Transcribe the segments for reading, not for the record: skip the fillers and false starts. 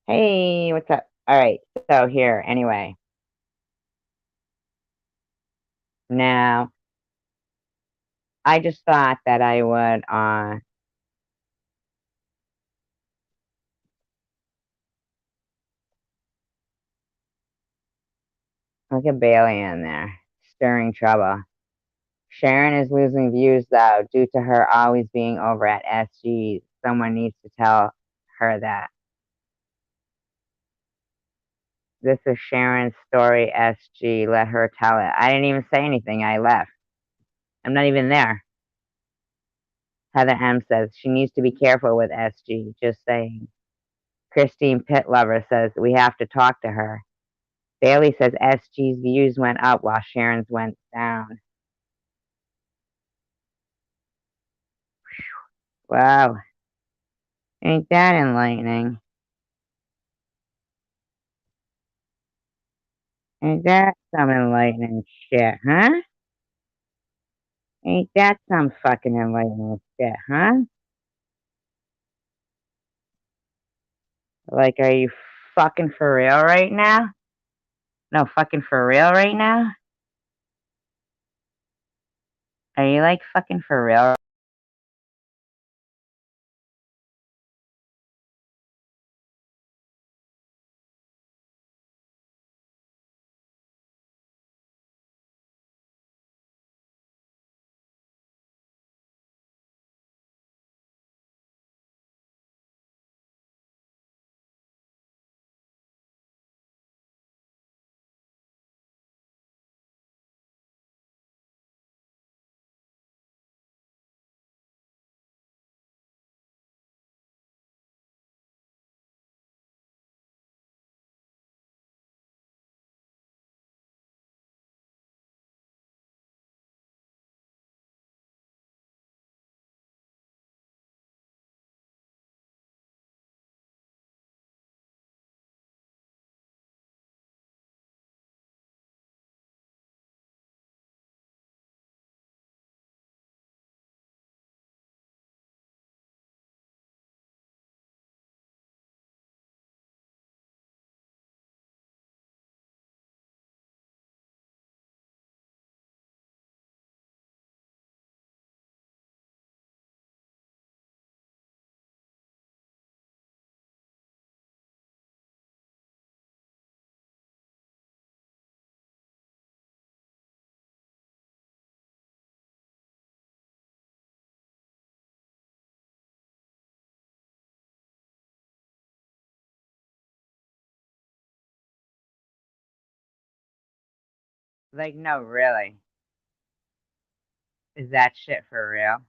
Hey, what's up? All right, so here, anyway. Now, I just thought that I would look at Bailey in there, stirring trouble. Sharon is losing views though, due to her always being over at SG. Someone needs to tell her that. This is Sharon's story, SG. Let her tell it. I didn't even say anything. I left. I'm not even there. Heather M says she needs to be careful with SG. Just saying. Christine Pitlover says we have to talk to her. Bailey says SG's views went up while Sharon's went down. Wow, ain't that enlightening? Ain't that some enlightening shit, huh? Ain't that some fucking enlightening shit, huh? Like, are you fucking for real right now? No, fucking for real right now? Are you like fucking for real? Like, no, really. Is that shit for real?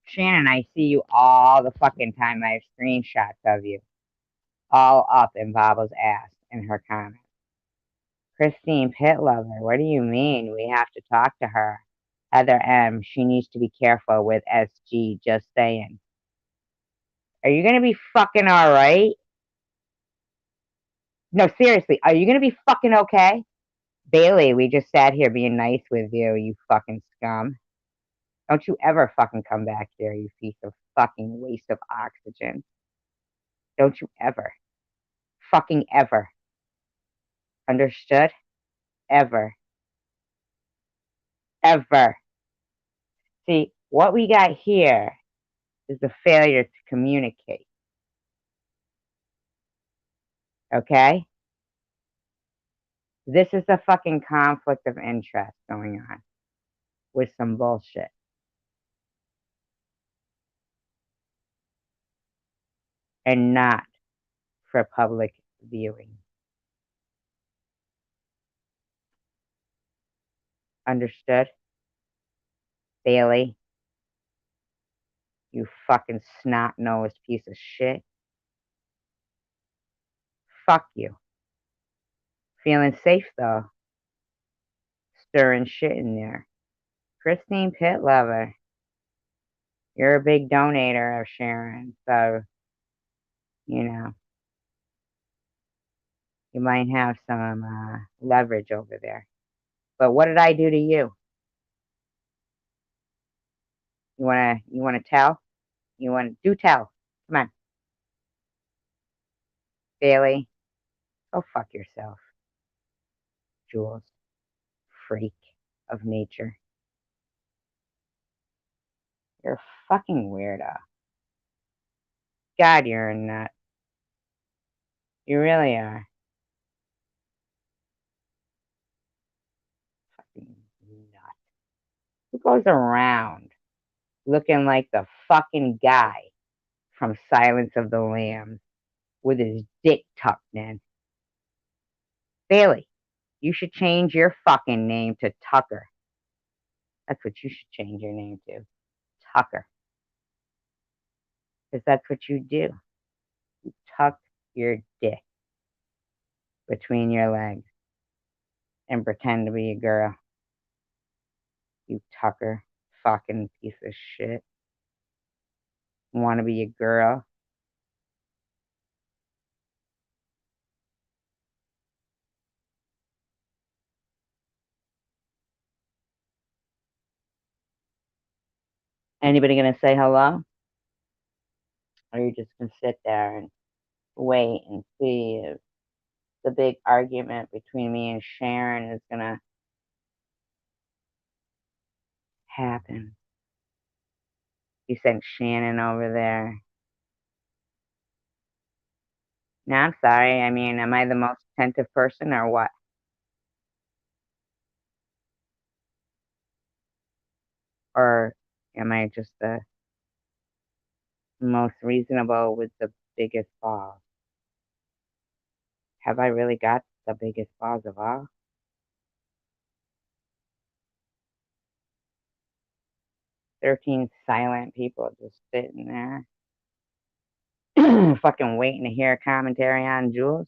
Shannon, I see you all the fucking time. I have screenshots of you all up in Baba's ass in her comments. Christine Pitlover, what do you mean? We have to talk to her. Heather M, she needs to be careful with SG, just saying. Are you gonna be fucking alright? No, seriously, are you gonna be fucking okay? Bailey, we just sat here being nice with you, you fucking scum. Don't you ever fucking come back here, you piece of fucking waste of oxygen. Don't you ever. Fucking ever. Understood? Ever. Ever. See, what we got here is the failure to communicate. Okay? This is a fucking conflict of interest going on with some bullshit. And not for public viewing. Understood? Bailey, you fucking snot-nosed piece of shit. Fuck you. Feeling safe though. Stirring shit in there. Christine Pitlover, you're a big donator of Sharon, so, you know, you might have some leverage over there. But what did I do to you? You wanna tell? You want to do tell? Come on, Bailey. Go fuck yourself, Jules. Freak of nature. You're a fucking weirdo. God, you're a nut. You really are. Fucking nut. Who goes around looking like the fucking guy from Silence of the Lambs with his dick tucked in? Bailey, you should change your fucking name to Tucker. That's what you should change your name to. Tucker. Because that's what you do. You tuck your dick between your legs and pretend to be a girl. You Tucker fucking piece of shit. Want to be a girl? Anybody gonna say hello? Or are you just gonna sit there and wait and see if the big argument between me and Sharon is gonna happen? You sent Shannon over there. No, I'm sorry. I mean, am I the most attentive person or what? Or am I just the most reasonable with the biggest balls? Have I really got the biggest balls of all? 13 silent people just sitting there, fucking waiting to hear a commentary on Jules.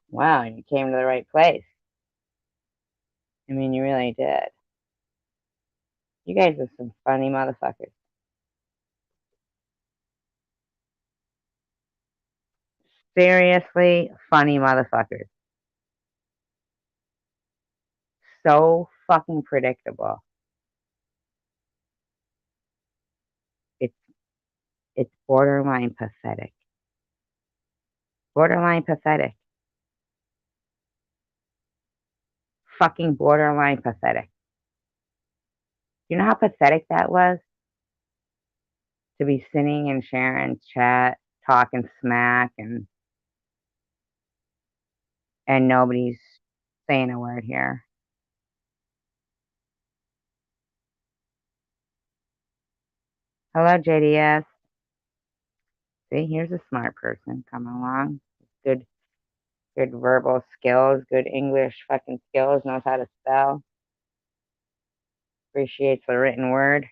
Wow, you came to the right place. I mean, you really did. You guys are some funny motherfuckers. Seriously, funny motherfuckers. So fucking predictable. It's it's borderline pathetic. Borderline pathetic. Fucking borderline pathetic. You know how pathetic that was? To be sitting in Sharon's chat, talking smack, and nobody's saying a word here. Hello, JDS. See, here's a smart person coming along. Good verbal skills, good English fucking skills, knows how to spell. Appreciates the written word.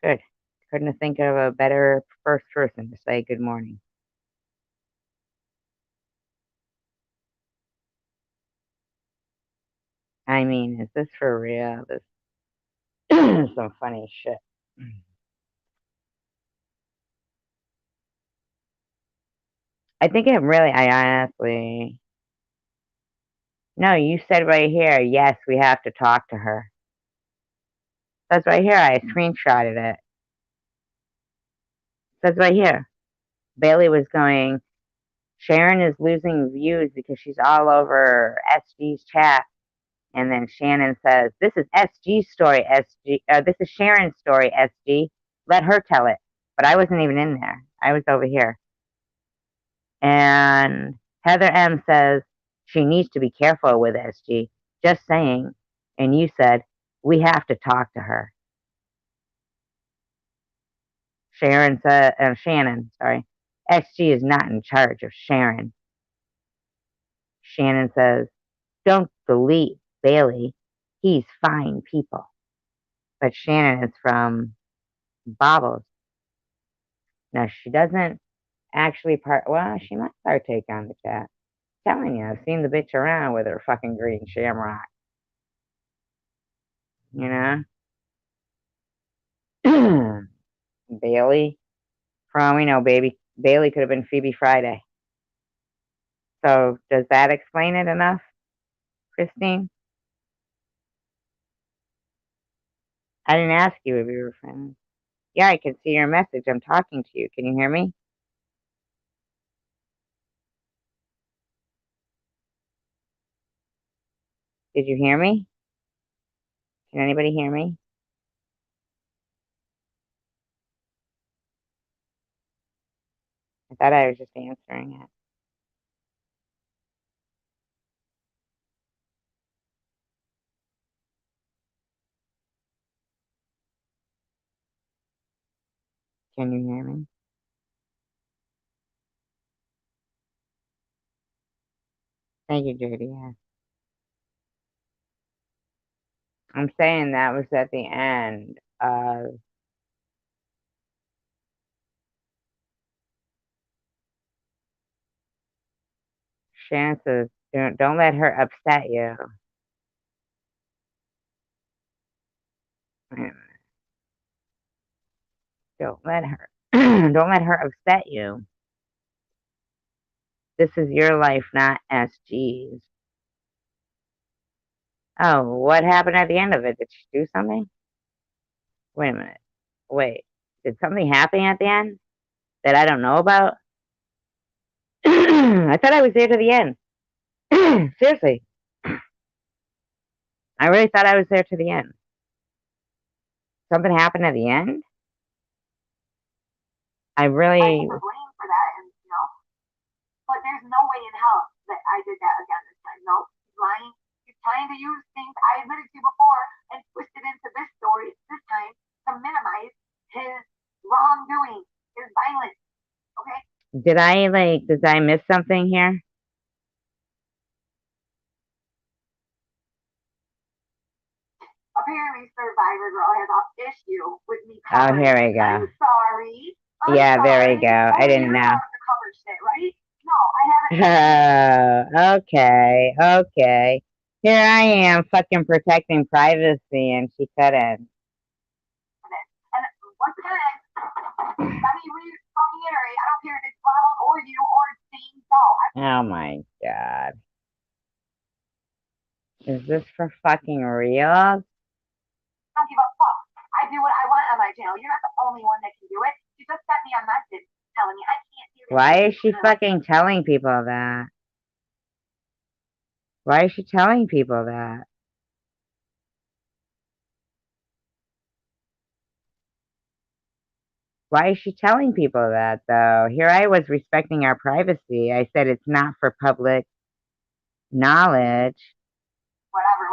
Good. Couldn't think of a better first person to say good morning. I mean, is this for real? This is some funny shit. I think it really, I honestly, no, you said right here, yes, we have to talk to her. That's right here. I screenshotted it. Says right here. Bailey was going, Sharon is losing views because she's all over SG's chat. And then Shannon says, this is SG's story, SG. This is Sharon's story, SG. Let her tell it. But I wasn't even in there. I was over here. And Heather M says, she needs to be careful with SG. Just saying. And you said, we have to talk to her. Shannon, sorry. SG is not in charge of Sharon. Shannon says, don't believe Bailey. He's fine people. But Shannon is from Bobbles. Now, she doesn't actually well, she might partake on the chat. I'm telling you, I've seen the bitch around with her fucking green shamrock. You know? Bailey. For all we know, Bailey could have been Phoebe Friday. So, does that explain it enough, Christine? I didn't ask you if you were friends. Yeah, I can see your message. I'm talking to you. Can you hear me? Did you hear me? Can anybody hear me? I thought I was just answering it. Can you hear me? Thank you, Judy. Yeah. I'm saying that was at the end of Shannon says, don't let her upset you. Wait a minute. Don't let her don't let her upset you. This is your life, not SG's. Oh, what happened at the end of it? Did she do something? Wait a minute. Wait. Did something happen at the end that I don't know about? I thought I was there to the end. Seriously. I really thought I was there to the end. Something happened at the end? I really. Blame for that, and but there's no way in hell that I did that again this time. No, he's lying. He's trying to use things I admitted to before and twist it into this story this time to minimize his wrongdoing, his violence. Okay. Did I miss something here? Apparently, Survivor Girl has an issue with me. Oh, here we go. I'm sorry. Yeah, there we go. I didn't know. The cover shit, right? No, I haven't. Okay, okay. Here I am fucking protecting privacy and she couldn't. And once again, let me reiterate, I don't care if it's Ronald or you or Dean. No. Oh my god. Is this for fucking real? I don't give a fuck. I do what I want on my channel. You're not the only one that can do it. You just sent me a message telling me I can't do it. Why is she fucking telling people that? Why is she telling people that? Why is she telling people that, though? Here I was respecting our privacy. I said it's not for public knowledge. Whatever.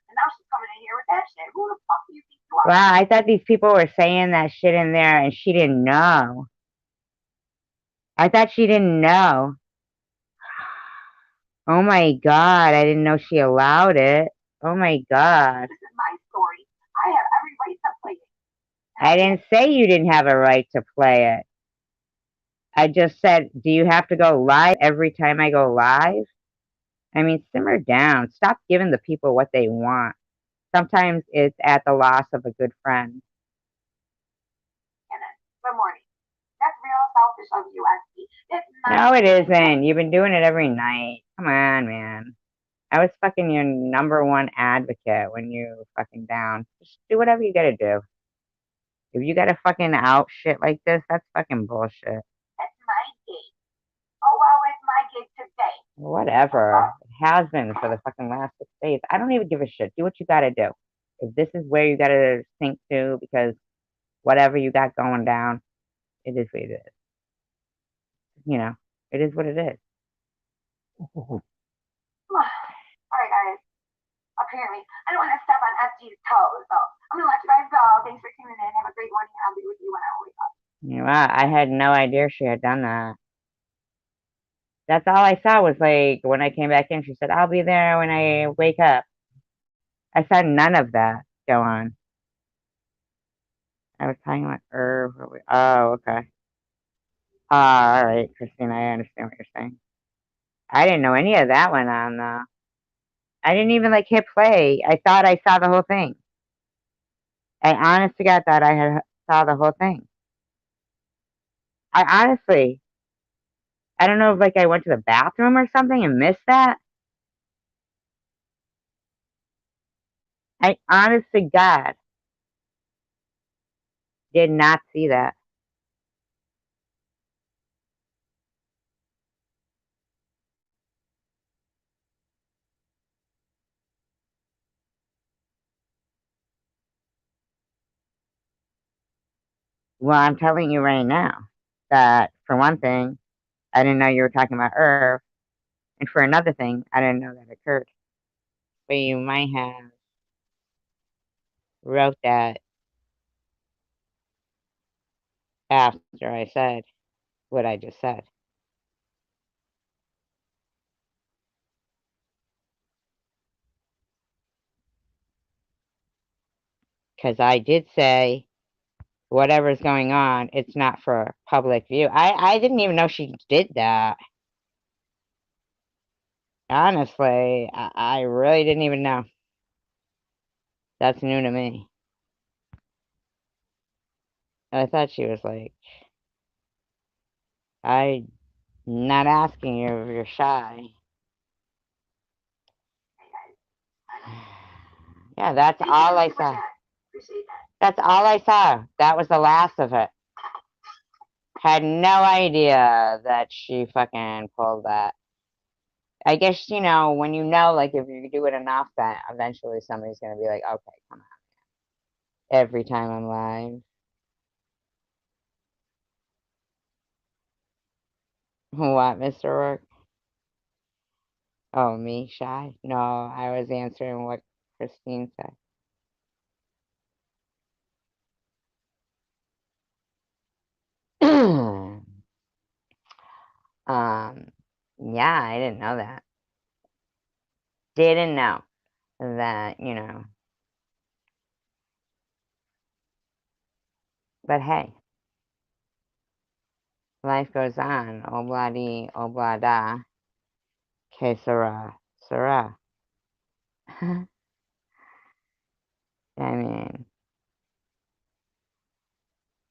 And now she's coming in here with that shit. Who the fuck do you think you are? Wow, I thought these people were saying that shit in there and she didn't know. I thought she didn't know. Oh my god, I didn't know she allowed it. Oh my god. This is my story. I have every right to play it. I didn't say you didn't have a right to play it. I just said, do you have to go live every time I go live? I mean, simmer down. Stop giving the people what they want. Sometimes it's at the loss of a good friend. Good morning. That's real selfish of you, SC. No, it isn't. You've been doing it every night. Come on, man. I was fucking your #1 advocate when you fucking down. Just do whatever you gotta do. If you gotta fucking out shit like this, that's fucking bullshit. That's my gig. Oh, well, it's my gig today. Whatever. It has been for the fucking last 6 days. I don't even give a shit. Do what you gotta do. If this is where you gotta sink to because whatever you got going down, it is what it is. You know, it is what it is. All right, guys. Apparently, I don't want to step on FG's toes, so I'm going to let you guys go. Thanks for tuning in. Have a great morning. I'll be with you when I wake up. Yeah, I had no idea she had done that. That's all I saw was like when I came back in, she said, I'll be there when I wake up. I saw none of that go on. I was talking about herb. Oh, okay. All right, Christine, I understand what you're saying. I didn't know any of that went on, though. I didn't even like hit play. I thought I saw the whole thing. I honest to God thought I saw the whole thing. I honestly, I don't know if like I went to the bathroom or something and missed that. I honest to God Did not see that. Well, I'm telling you right now that for one thing, I didn't know you were talking about Irv, and for another thing, I didn't know that occurred. But you might have wrote that after I said what I just said. Because I did say whatever's going on, it's not for public view. I didn't even know she did that. Honestly, I really didn't even know. That's new to me. I thought she was like, I'm not asking you if you're shy. Yeah, that's all I saw. Appreciate that. That's all I saw. That was the last of it. Had no idea that she fucking pulled that. I guess, when like, if you do it enough, then eventually somebody's going to be like, okay, come on. Every time I'm live. What, Mr. Rourke? Oh, me, shy? No, I was answering what Christine said. Yeah, I didn't know that. Didn't know that. But hey, life goes on. Obladi, oblada, que sera, sera. I mean,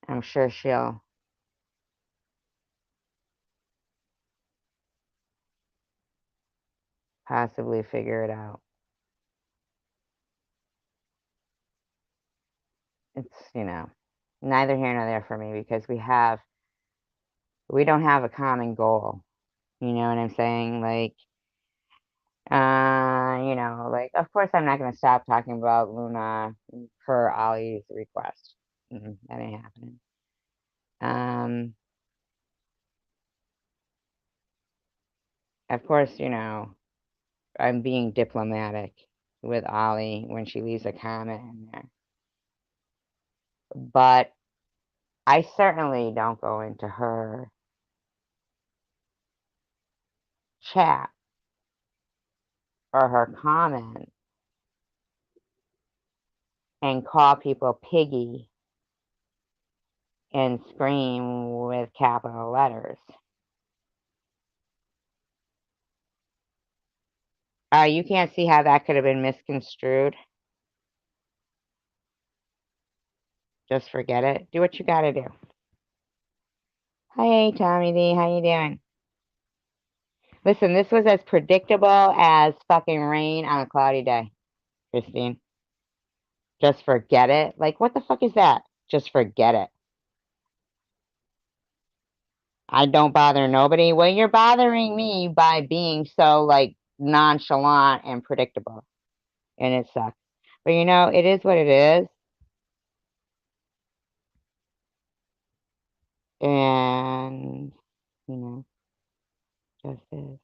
I'm sure she'll possibly figure it out. It's neither here nor there for me because we don't have a common goal. You know what I'm saying? Like, like, of course I'm not going to stop talking about Luna per Ollie's request. That ain't happening. Of course, I'm being diplomatic with Ollie when she leaves a comment in there. But I certainly don't go into her chat or her comment and call people piggy and scream with capital letters. You can't see how that could have been misconstrued. Just forget it. Do what you gotta do. Hey, Tommy D, how you doing? Listen, this was as predictable as fucking rain on a cloudy day, Christine. Just forget it. Like, what the fuck is that? Just forget it. I don't bother nobody. Well, you're bothering me by being so, like, nonchalant and predictable. And it sucks. But, it is what it is. And, just is.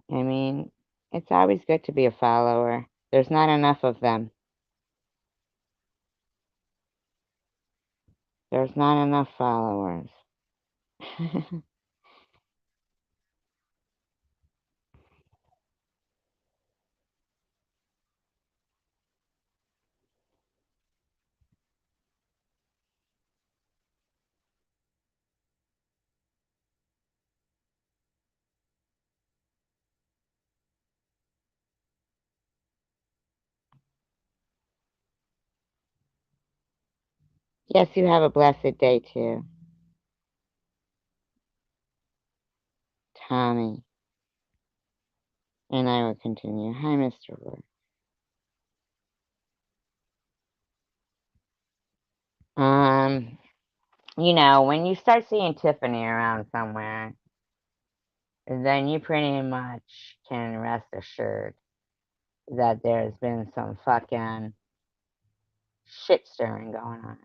I mean, it's always good to be a follower. There's not enough of them. There's not enough followers. Yes, you have a blessed day too. Tommy. And I will continue. Hi, Mr. Ward. You know, when you start seeing Tiffany around somewhere, then you pretty much can rest assured that there's been some fucking shit stirring going on.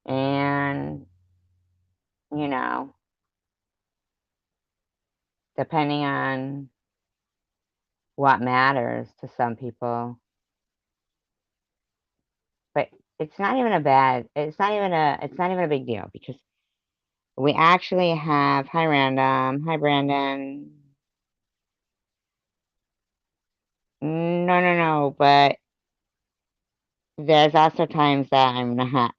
And, you know, depending on what matters to some people, but it's not even it's not even a big deal because we actually have, hi Random, hi Brandon. No, no, no, but there's also times that I'm not.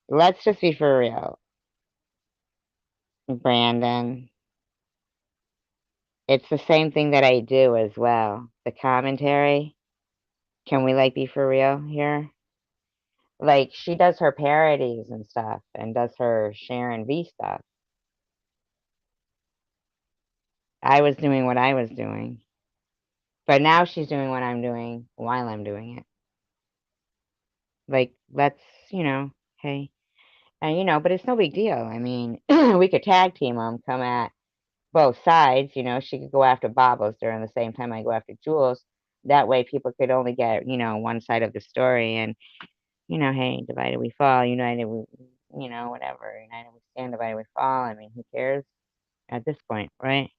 Let's just be for real, Brandon. It's the same thing that I do as well. The commentary. Can we like be for real here? Like she does her parodies and stuff and does her Sharon V stuff. I was doing what I was doing. But now she's doing what I'm doing while I'm doing it. Like, let's, you know, hey. And, you know, but it's no big deal. I mean, we could tag team them, come at both sides. You know, she could go after Bobos during the same time I go after Jules. That way people could only get, you know, one side of the story. And, you know, hey, divided we fall, united we, you know, whatever. United we stand, divided we fall. I mean, who cares at this point, right?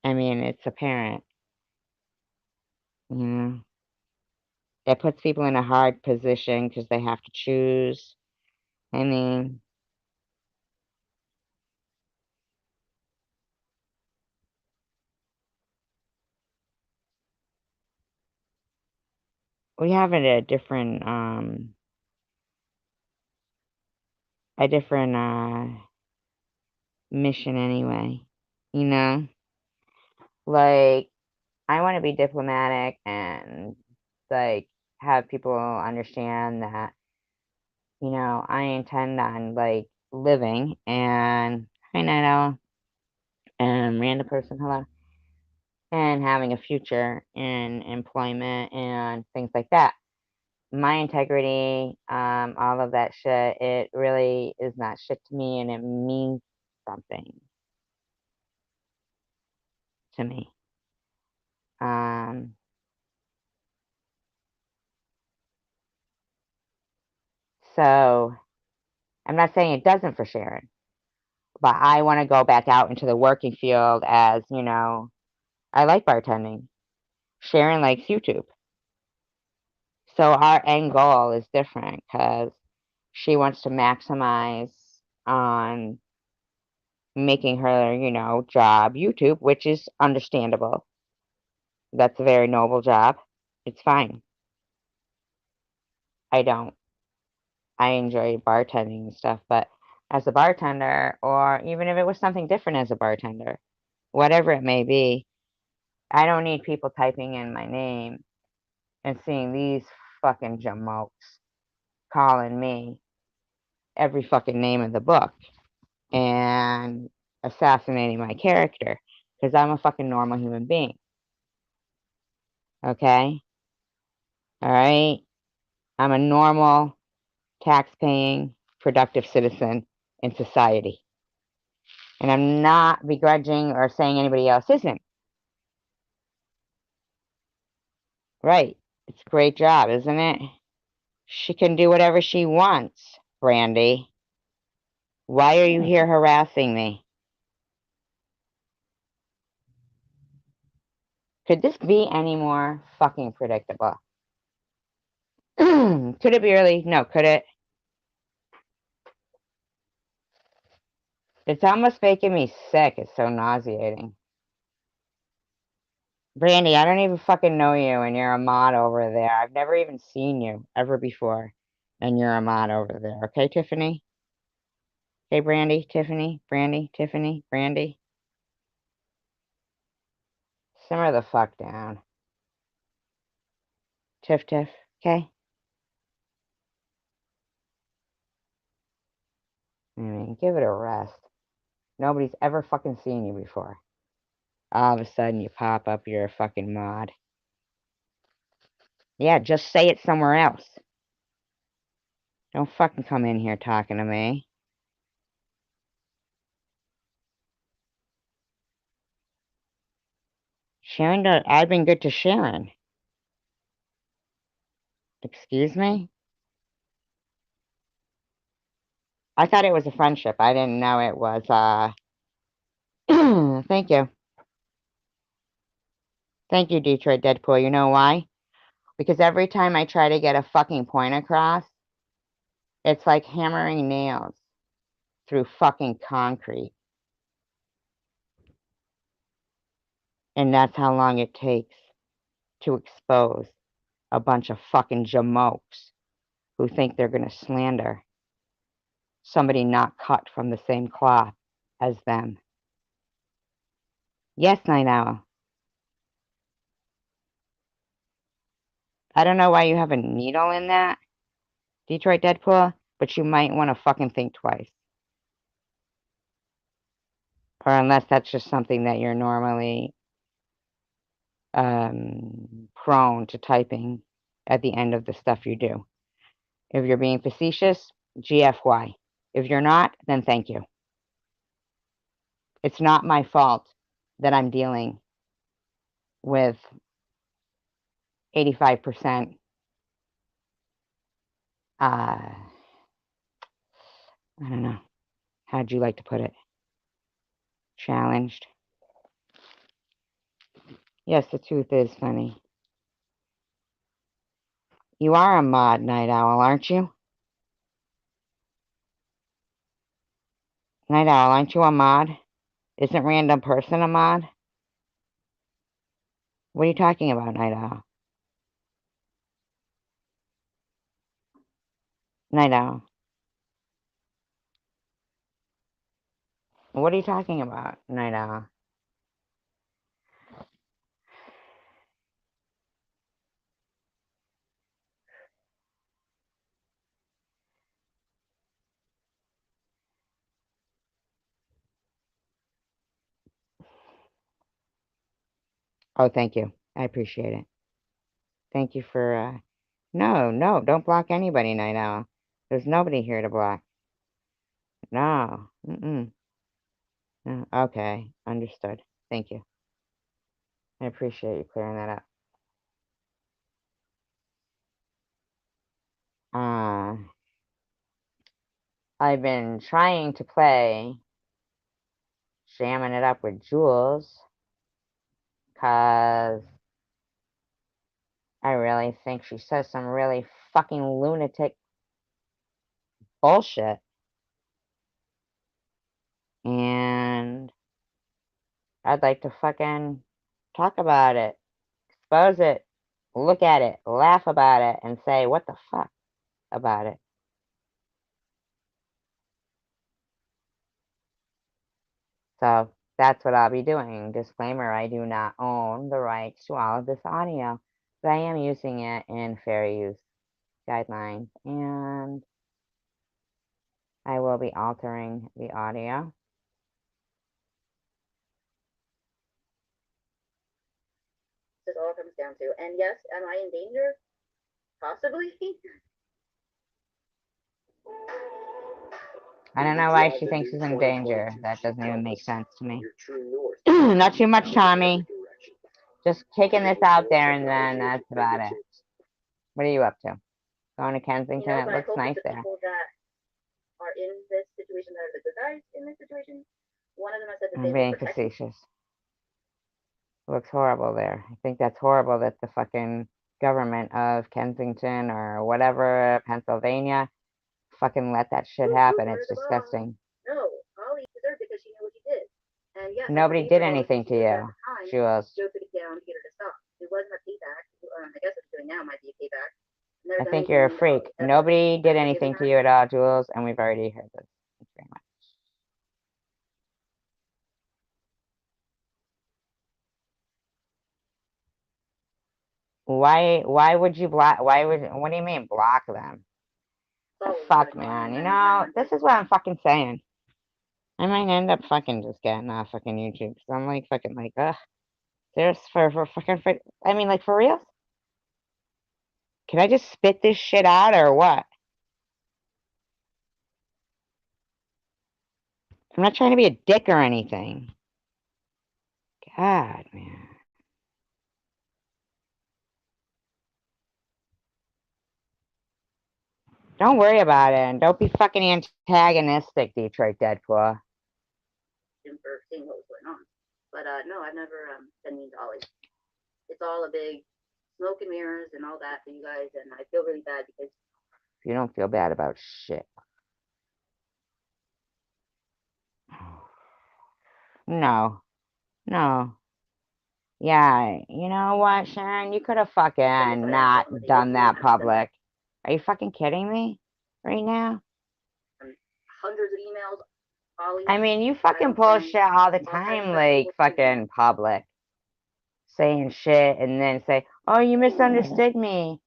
I mean, it's apparent, you know. It puts people in a hard position because they have to choose. I mean, we have a different mission anyway. You know, like I want to be diplomatic and like have people understand that I intend on like living and hi Night Owl and random person hello and having a future in employment and things like that. My integrity, all of that shit, it really is not shit to me and it means something to me. Um, so I'm not saying it doesn't for Sharon, but I want to go back out into the working field as, I like bartending. Sharon likes YouTube. So our end goal is different because she wants to maximize on making her, job YouTube, which is understandable. That's a very noble job. It's fine. I don't. I enjoy bartending and stuff, but as a bartender, or even if it was something different as a bartender, whatever it may be, I don't need people typing in my name and seeing these fucking jamokes calling me every fucking name in the book and assassinating my character because I'm a fucking normal human being. Okay? All right? I'm a normal, tax paying, productive citizen in society. And I'm not begrudging or saying anybody else isn't. Right. It's a great job, isn't it? She can do whatever she wants, Brandy. Why are you here harassing me? Could this be any more fucking predictable? Could it be early? No, could it? It's almost making me sick. It's so nauseating. Brandy, I don't even fucking know you, and you're a mod over there. I've never even seen you ever before, and you're a mod over there. Okay, Tiffany? Hey, Brandy, Tiffany, Brandy, Tiffany, Brandy. Simmer the fuck down. Tiff, Tiff. Okay? I mean, give it a rest. Nobody's ever fucking seen you before. All of a sudden, you pop up, you're a fucking mod. Yeah, just say it somewhere else. Don't fucking come in here talking to me. Sharon, I've been good to Sharon. Excuse me? I thought it was a friendship. I didn't know it was, thank you. Thank you, Detroit Deadpool. You know why? Because every time I try to get a fucking point across, it's like hammering nails through fucking concrete. And that's how long it takes to expose a bunch of fucking jamokes who think they're going to slander somebody not cut from the same cloth as them. Yes, Night Owl. I don't know why you have a needle in that, Detroit Deadpool, but you might want to fucking think twice. Or unless that's just something that you're normally prone to typing at the end of the stuff you do. If you're being facetious, GFY. If you're not, then thank you. It's not my fault that I'm dealing with 85% I don't know. How'd you like to put it? Challenged. Yes, the truth is funny. You are a mod, Night Owl, aren't you? Night Owl, aren't you a mod? Isn't Random Person a mod? What are you talking about, Night Owl? Night Owl. What are you talking about, Night Owl? Oh, thank you. I appreciate it. Thank you for, no, don't block anybody, Night Owl. There's nobody here to block. No. Mm-mm. No. Okay. Understood. Thank you. I appreciate you clearing that up. I've been trying to play Jamming It Up with Jules, because I really think she says some really fucking lunatic bullshit. And I'd like to fucking talk about it, expose it, look at it, laugh about it, and say, what the fuck about it. So that's what I'll be doing. Disclaimer, I do not own the rights to all of this audio, but I am using it in fair use guidelines, and I will be altering the audio. This all comes down to. And yes, am I in danger? Possibly. I don't know why she thinks she's in danger. That doesn't even make sense to me. Not too much, Tommy. Just kicking this out there, and then that's about it. What are you up to? Going to Kensington? It looks nice there. People that are in this situation that are the good guys in this situation. One of them has said that I'm being facetious. It looks horrible there. I think that's horrible that the fucking government of Kensington or whatever, Pennsylvania, fucking let that shit happen. It's disgusting. No, Holly deserved it because she knew what she did. And yes, nobody did anything to you, Jules. Joe took it down to get her to stop. It wasn't a payback. I guess what you're doing now might be a payback. I think you're a freak. Nobody did anything to you at all, Jules, and we've already heard this. Thanks very much. Why would you block? What do you mean block them? The fuck, man. You know, this is what I'm fucking saying. I might end up fucking just getting off fucking YouTube because I'm like fucking like, ugh. There's for fucking, I mean, like, for real? Can I just spit this shit out or what? I'm not trying to be a dick or anything. God, man. Don't worry about it, and don't be fucking antagonistic, Detroit Deadpool. For seeing what was going on. But no, I've never been mean to Ollie. It's all a big smoke and mirrors and all that for you guys, and I feel really bad because You don't feel bad about shit. No. No. Yeah, you know what, Sharon? You could have fucking not done that public. Are you fucking kidding me right now? Hundreds of emails. Ollie, I mean, you fucking pull shit all the time, like fucking public, saying shit and then say, "Oh, you misunderstood me,"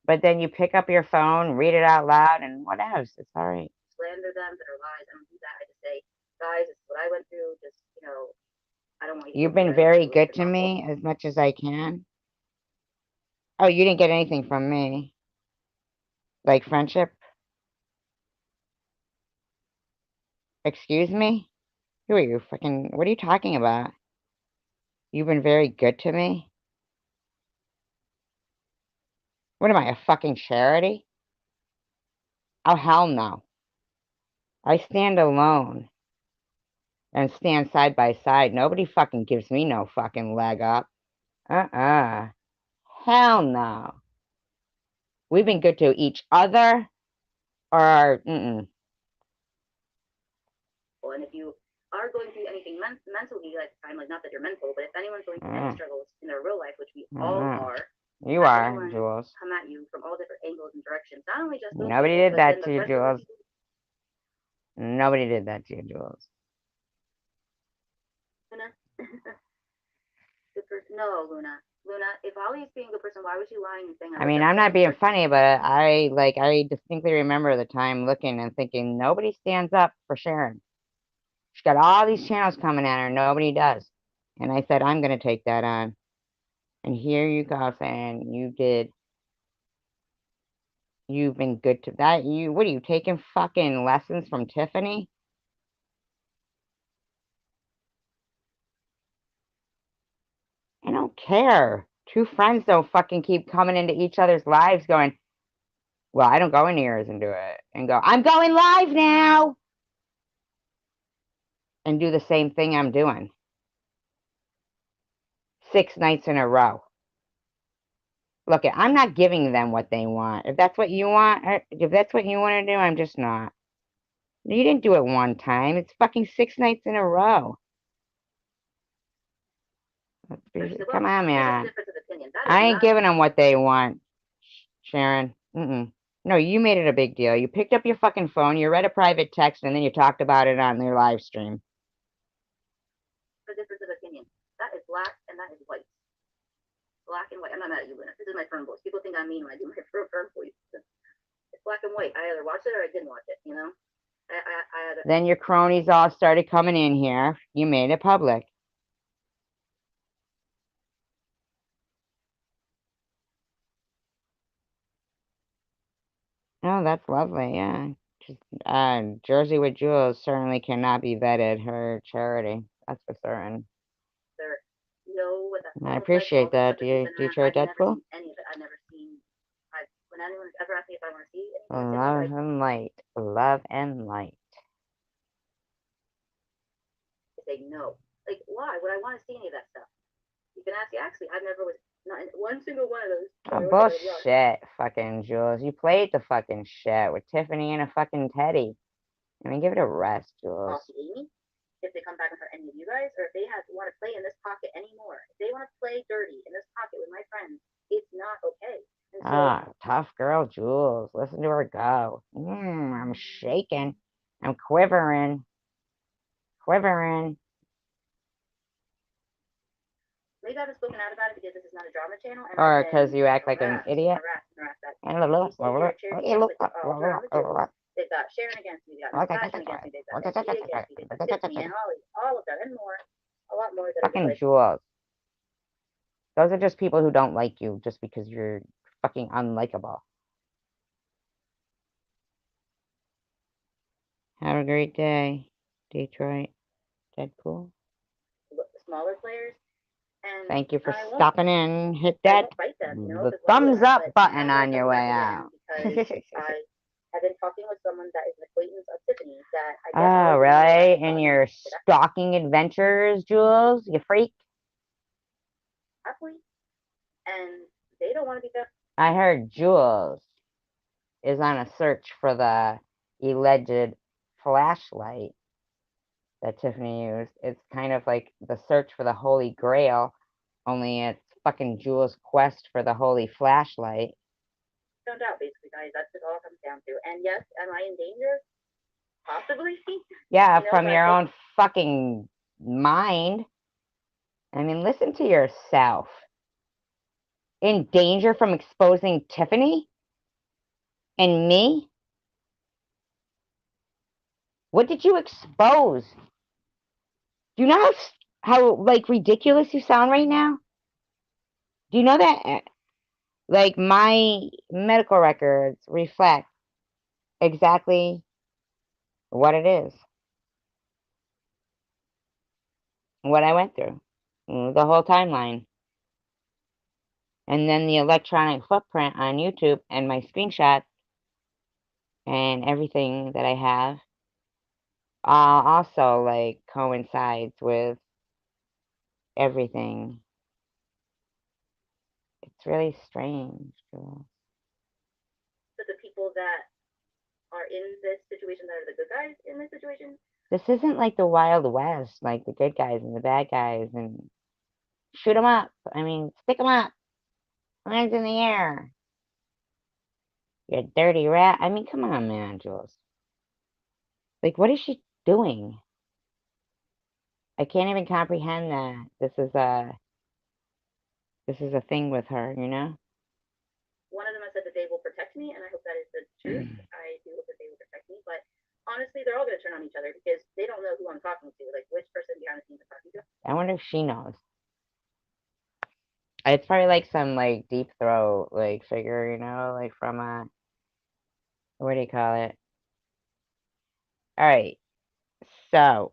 but then you pick up your phone, read it out loud, and what else? It's all right. Slander them that are lies. I don't do that. I just say, guys, this is what I went through. Just I don't want you. You've been very good to me as much as I can. Oh, you didn't get anything from me, like friendship. Excuse me? Who are you? Fucking, what are you talking about? You've been very good to me? What am I, a fucking charity? Oh, hell no. I stand alone and stand side by side. Nobody fucking gives me no fucking leg up. Uh-uh. Hell no. We've been good to each other or, mm-mm. Well, and if you are going through anything mentally at the time, like not that you're mental, but if anyone's going through any struggles in their real life, which we all are, you are, Jules. Come at you from all different angles and directions. Not only just those nobody people, did that to you, Jules. Nobody did that to you, Jules. Luna, good person. No, Luna. Luna, if Ollie's being a good person, why was she lying and saying? I mean, I'm not being funny, but I distinctly remember the time looking and thinking nobody stands up for Sharon. She's got all these channels coming at her, nobody does. And I said, I'm going to take that on. And here you go saying you did. You've been good to that. What are you taking fucking lessons from Tiffany? I don't care. Two friends don't fucking keep coming into each other's lives going, well, I don't go into yours and do it. And go, I'm going live now. And do the same thing I'm doing. 6 nights in a row. Look, I'm not giving them what they want. If that's what you want, if that's what you want to do, I'm just not. You didn't do it one time. It's fucking 6 nights in a row. Come on, man. I ain't giving them what they want, Sharon. No, you made it a big deal. You picked up your fucking phone, you read a private text, and then you talked about it on their live stream. The difference of opinion. That is black and that is white. Black and white. I'm not mad at you, Luna. This is my firm voice. People think I'm mean when I do my firm voice. It's black and white. I either watched it or I didn't watch it, Then your cronies all started coming in here. You made it public. Oh, that's lovely, yeah. Jersey with Jules certainly cannot be vetted, her charity. That's for certain. I appreciate that. Do you try Deadpool? Any of it. I've never seen. When anyone's ever asked me if I want to see anything, love and light. Love and light. I say no. Like, why would I want to see any of that stuff? You can ask. Actually, I've never was not in one single one of those. Oh, bullshit, fucking Jules. You played the fucking shit with Tiffany and a fucking Teddy. I mean, give it a rest, Jules. Amy, if they come back and hurt any of you guys, or if they want to play in this pocket anymore, if they want to play dirty in this pocket with my friends, it's not okay. Tough girl, Jules. Listen to her go. I'm shaking. I'm quivering. Quivering. maybe I haven't spoken out about it because this is not a drama channel, and I've Or because been you act like an harassed idiot. and harassed and harassed. That when you sit here cheering me on with all around the jewels, they've got Sharon against me, they've got Miss Passion against me, they've got Miss G against me, they've got Tiffany and Holly, all of them and more, a lot more that are just Fucking like, jewels. Those are just people who don't like you just because you're fucking unlikable. Have a great day, Detroit. Deadpool. smaller players. And Thank you for I won't, stopping in. Hit I that won't fight them, you know, the if it's legal or thumbs not. up But button I'm on gonna your come way back out. again because I have been talking with someone that is an acquaintance of Tiffany's that I guess Oh, knows really? about In me. your stalking adventures, Jules? You freak? Happily, and they don't want to be found. I heard Jules is on a search for the alleged flashlight that Tiffany used. It's kind of like the search for the Holy Grail, only it's fucking Jules' quest for the holy flashlight. Found out, basically, guys. That's what it all comes down to. And yes, am I in danger? Possibly. Yeah, You know, from but your own fucking mind. I mean, listen to yourself. In danger from exposing Tiffany and me? What did you expose? Do you know how like ridiculous you sound right now? Do you know that like my medical records reflect exactly what it is, what I went through, the whole timeline, and then the electronic footprint on YouTube and my screenshots and everything that I have also like coincides with everything. It's really strange. Girl. to the people that are in this situation that are the good guys in this situation. This isn't like the Wild West, like the good guys and the bad guys, and shoot them up. I mean, stick them up. Hands in the air. You dirty rat. I mean, come on, man, Jules. Like, what is she doing? I can't even comprehend that. This is a thing with her, you know? One of them has said that they will protect me, and I hope that is the truth. I do hope that they will protect me, but honestly, they're all going to turn on each other because they don't know who I'm talking to, like which person behind the scenes I'm talking to. I wonder if she knows. It's probably like some like deep throat like figure, you know, like from a what do you call it? All right. So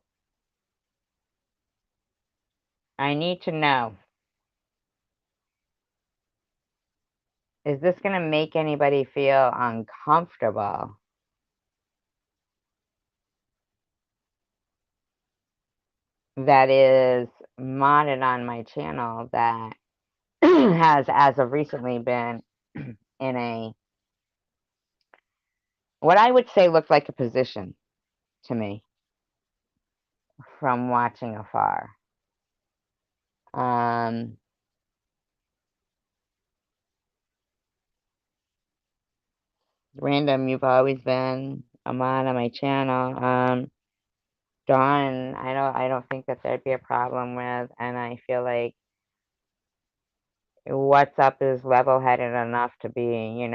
I need to know, is this gonna make anybody feel uncomfortable? That is modded on my channel that has as of recently been in a what I would say looked like a position to me from watching afar. Um, Random, you've always been a mod on my channel. Dawn, I don't think that there'd be a problem with, and I feel like What's Up is level-headed enough to be,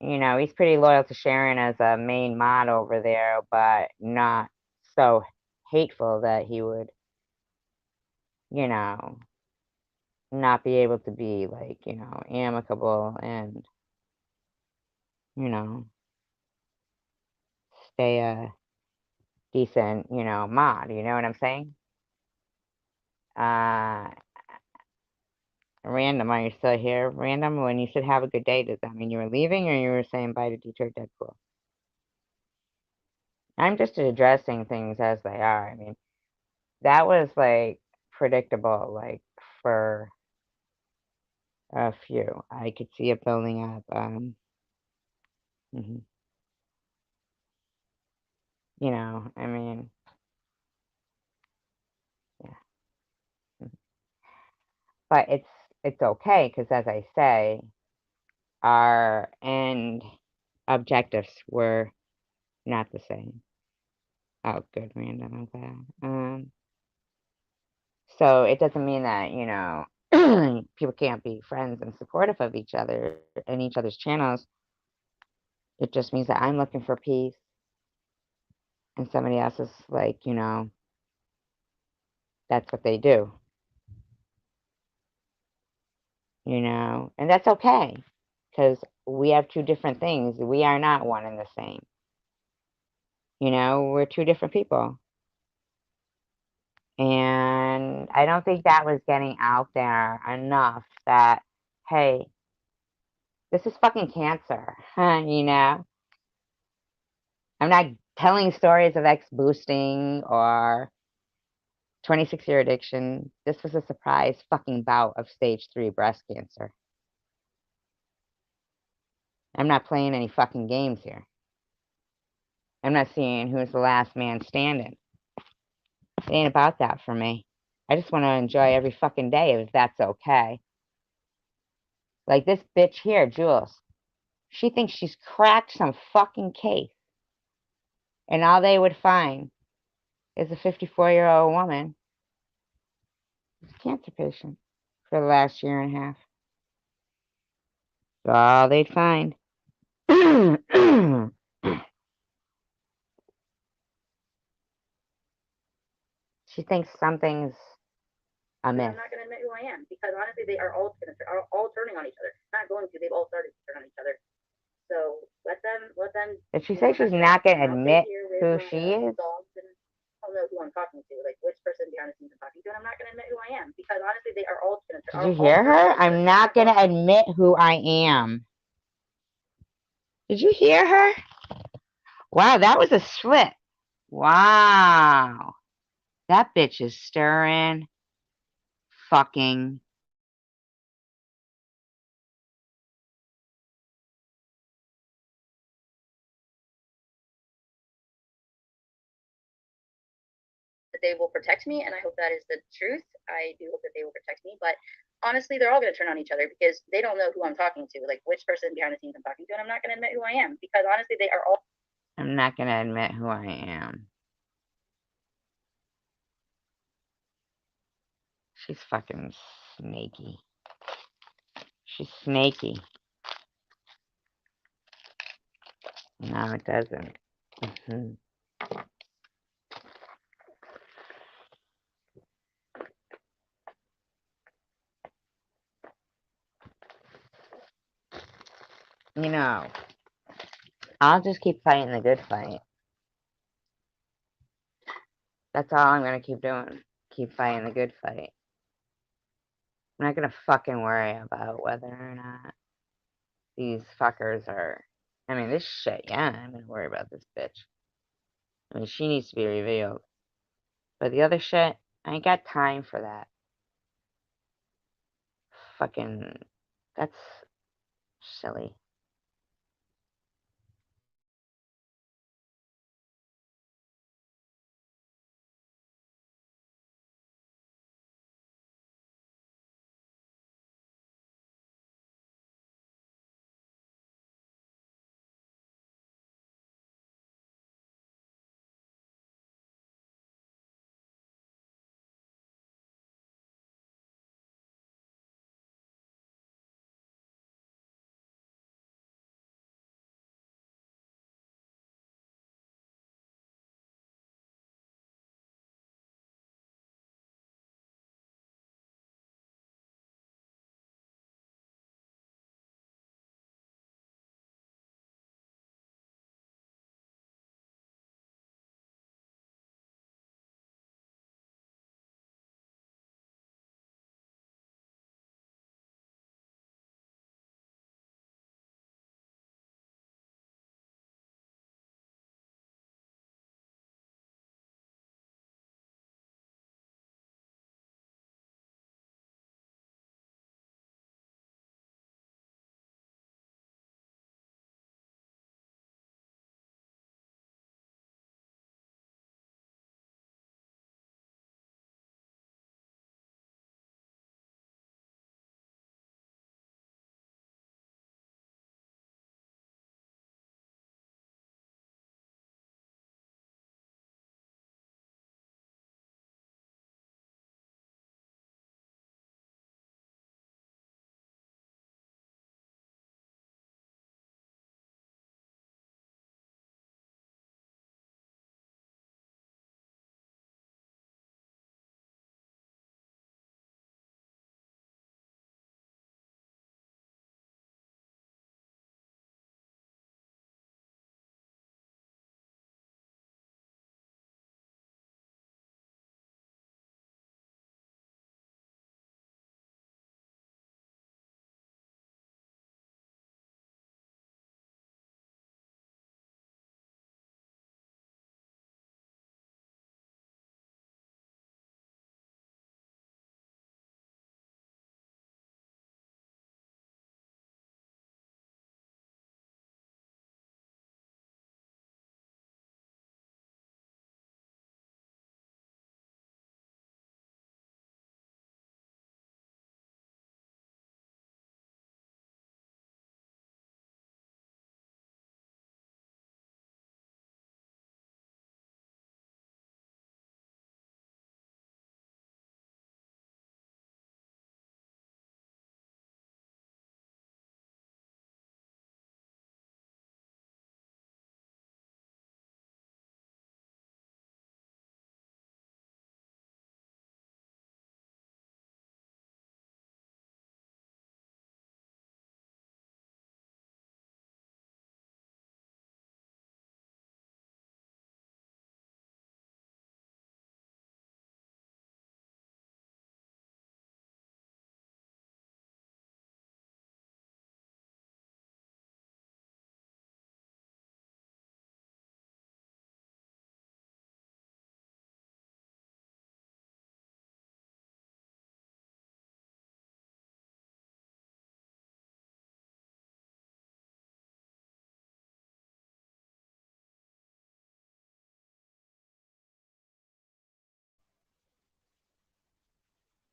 he's pretty loyal to Sharon as a main mod over there, but not so hateful that he would, you know, not be able to be like, amicable and, you know, stay a decent, mod, you know what I'm saying? Uh, Random, are you still here? Random, when you said have a good day, does that mean you were leaving or you were saying bye to Detroit Deadpool? I'm just addressing things as they are. I mean, that was like predictable, like for a few. I could see it building up. Mhm. I mean, yeah. Mhm. But it's okay because, as I say, our end objectives were not the same. Oh, good, Random. I'm glad. So it doesn't mean that, people can't be friends and supportive of each other and each other's channels. It just means that I'm looking for peace and somebody else is like, that's what they do, and that's okay because we have two different things. We are not one and the same. We're two different people. And I don't think that was getting out there enough that, hey, this is fucking cancer, I'm not telling stories of ex boosting or 26-year addiction. This was a surprise fucking bout of stage 3 breast cancer. I'm not playing any fucking games here. I'm not seeing who's the last man standing. It ain't about that for me. I just want to enjoy every fucking day if that's okay. Like this bitch here, Jules. She thinks she's cracked some fucking case. And all they would find is a 54-year-old woman who's a cancer patient for the last year and a half. That's all they'd find. She thinks something's amiss. I'm not going to admit who I am because honestly, they are all turning on each other. Not going to. They've all started to turn on each other. So let them. Did she say she's not going to admit who she is? I don't know who I'm talking to, like which person behind the scenes I'm talking to, and I'm not going to admit who I am because honestly, they are all going to. Did you hear her? I'm not going to admit who I am. Did you hear her? Wow, that was a slip. Wow. That bitch is stirring fucking they will protect me, and I hope that is the truth. I do hope that they will protect me, but honestly, they're all going to turn on each other because they don't know who I'm talking to, like which person behind the scenes I'm talking to, and I'm not going to admit who I am because honestly, they are all. I'm not going to admit who I am. She's fucking snaky. She's snaky. No, it doesn't. Mm-hmm. I'll just keep fighting the good fight. That's all I'm going to keep doing. Keep fighting the good fight. I'm not going to fucking worry about whether or not these fuckers are. I mean, this shit, yeah, I'm going to worry about this bitch. I mean, she needs to be revealed. But the other shit, I ain't got time for that. Fucking, that's silly.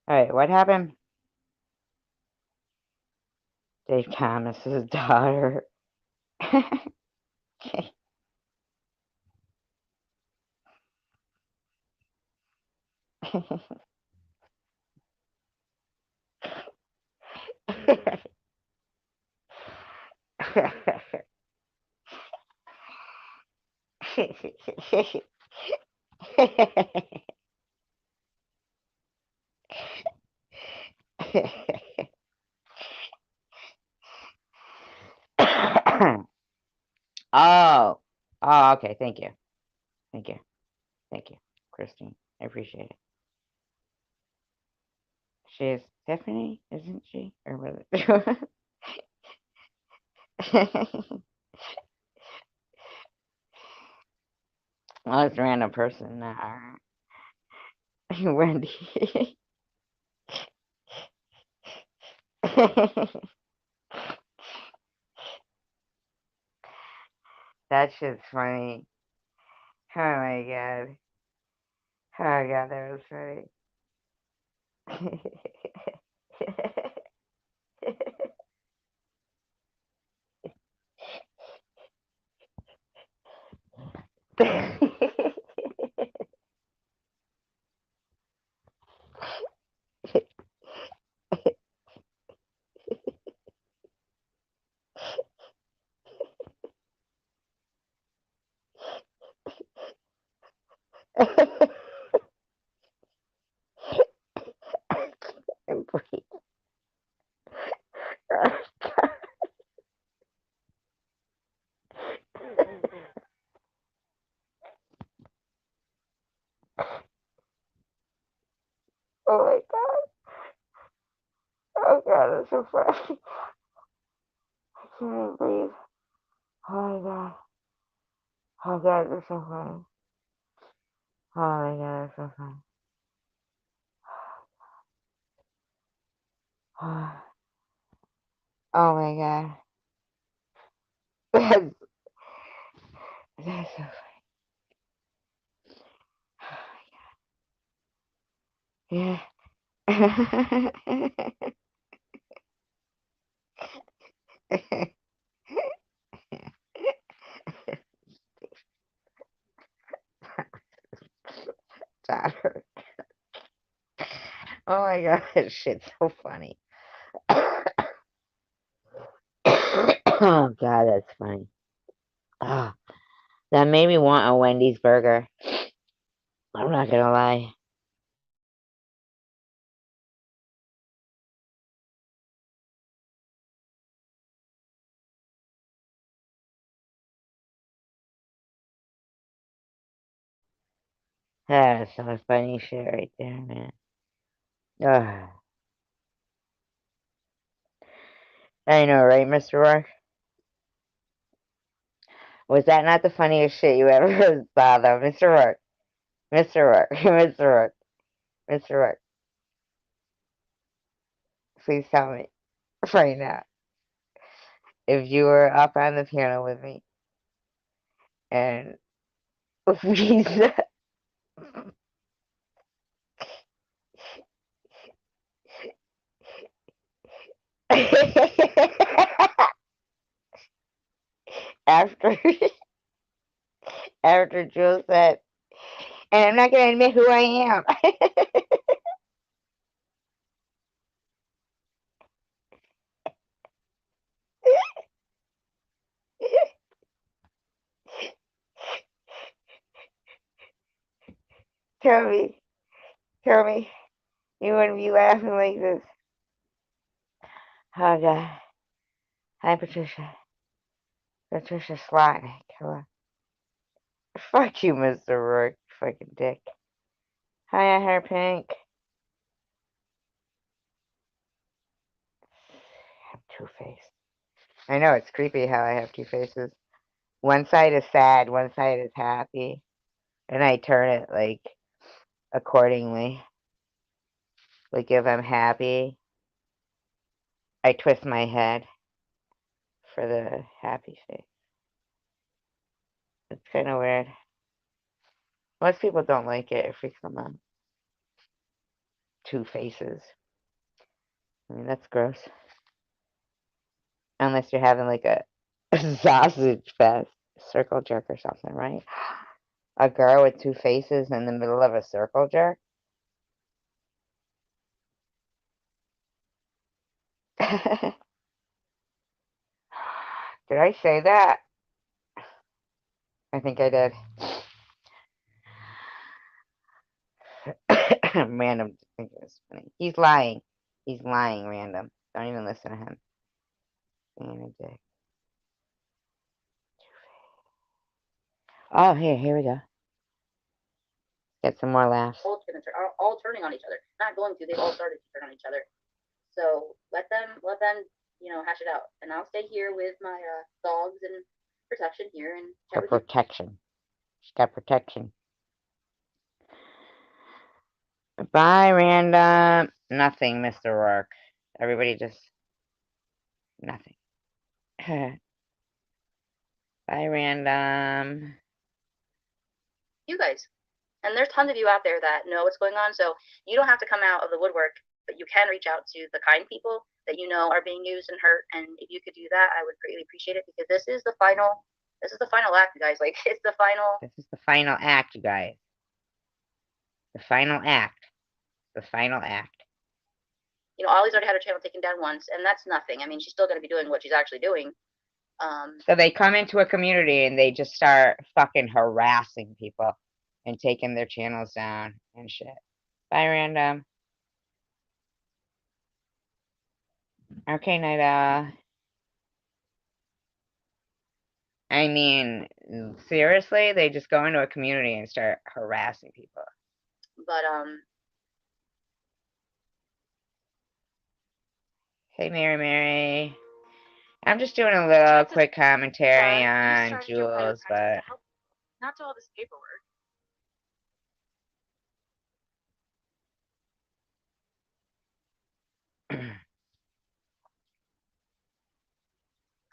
Alright, what happened? Dave Thomas's daughter. Oh. Oh, okay. Thank you. Thank you. Thank you, Christine. I appreciate it. She is Stephanie, isn't she? Or was it? Well, it's a random person. Wendy. That shit's funny. Oh my god. Oh my god, that was funny. Oh my god. Oh god, that's so funny. I can't breathe. Oh my god. Oh god, that's so funny. Oh my god, that's so funny. Oh my god. That's, that's so funny. Yeah. Daughter. Oh my god, this shit's so funny. Oh god, that's funny. Oh, that made me want a Wendy's burger. I'm not gonna lie. That's some funny shit right there, man. Ugh. I know, right, Mr. Rourke? Was that not the funniest shit you ever saw, though, Mr. Rourke? Mr. Rourke, Mr. Rourke, Mr. Rourke, please tell me right now if you were up on the piano with me and we after after Jules said, and I'm not gonna admit who I am. tell me, tell me, you wouldn't be laughing like this. Oh god. Hi, Patricia. Patricia Slotnick. Hello. Fuck you, Mr. Rourke, you fucking dick. Hi, Hair Pink. I'm two-faced. I know it's creepy how I have two faces. One side is sad, one side is happy, and I turn it like accordingly. Like if I'm happy, I twist my head for the happy face. It's kind of weird. Most people don't like it. It freaks them out. two faces. I mean, that's gross. Unless you're having like a sausage fest, circle jerk or something, right? A girl with two faces in the middle of a circle jerk. Did I say that? I think I did. Random think it was funny. He's lying. He's lying, Random. Don't even listen to him. Being a dick. Oh, here we go. Get some more laughs. Are all turning on each other. Not going to. They've all started to turn on each other. So let them, hash it out. And I'll stay here with my dogs and protection here and chat with protection. She's got protection. Bye, Random. Nothing, Mr. Rourke. Everybody just nothing. Bye, Random. you guys. And there's tons of you out there that know what's going on, so you don't have to come out of the woodwork, but you can reach out to the kind people that you know are being used and hurt. And if you could do that, I would greatly appreciate it, because this is the final act, you guys. Like, it's the final. This is the final act, you guys. The final act. The final act. Ollie's already had her channel taken down once, and that's nothing. I mean, she's still going to be doing what she's actually doing. So they come into a community and they just start fucking harassing people and taking their channels down and shit. Bye, Random. Okay, Nida. I mean, seriously, they just go into a community and start harassing people. But hey, Mary. I'm just doing a little quick commentary on Jules, but not to all this paperwork.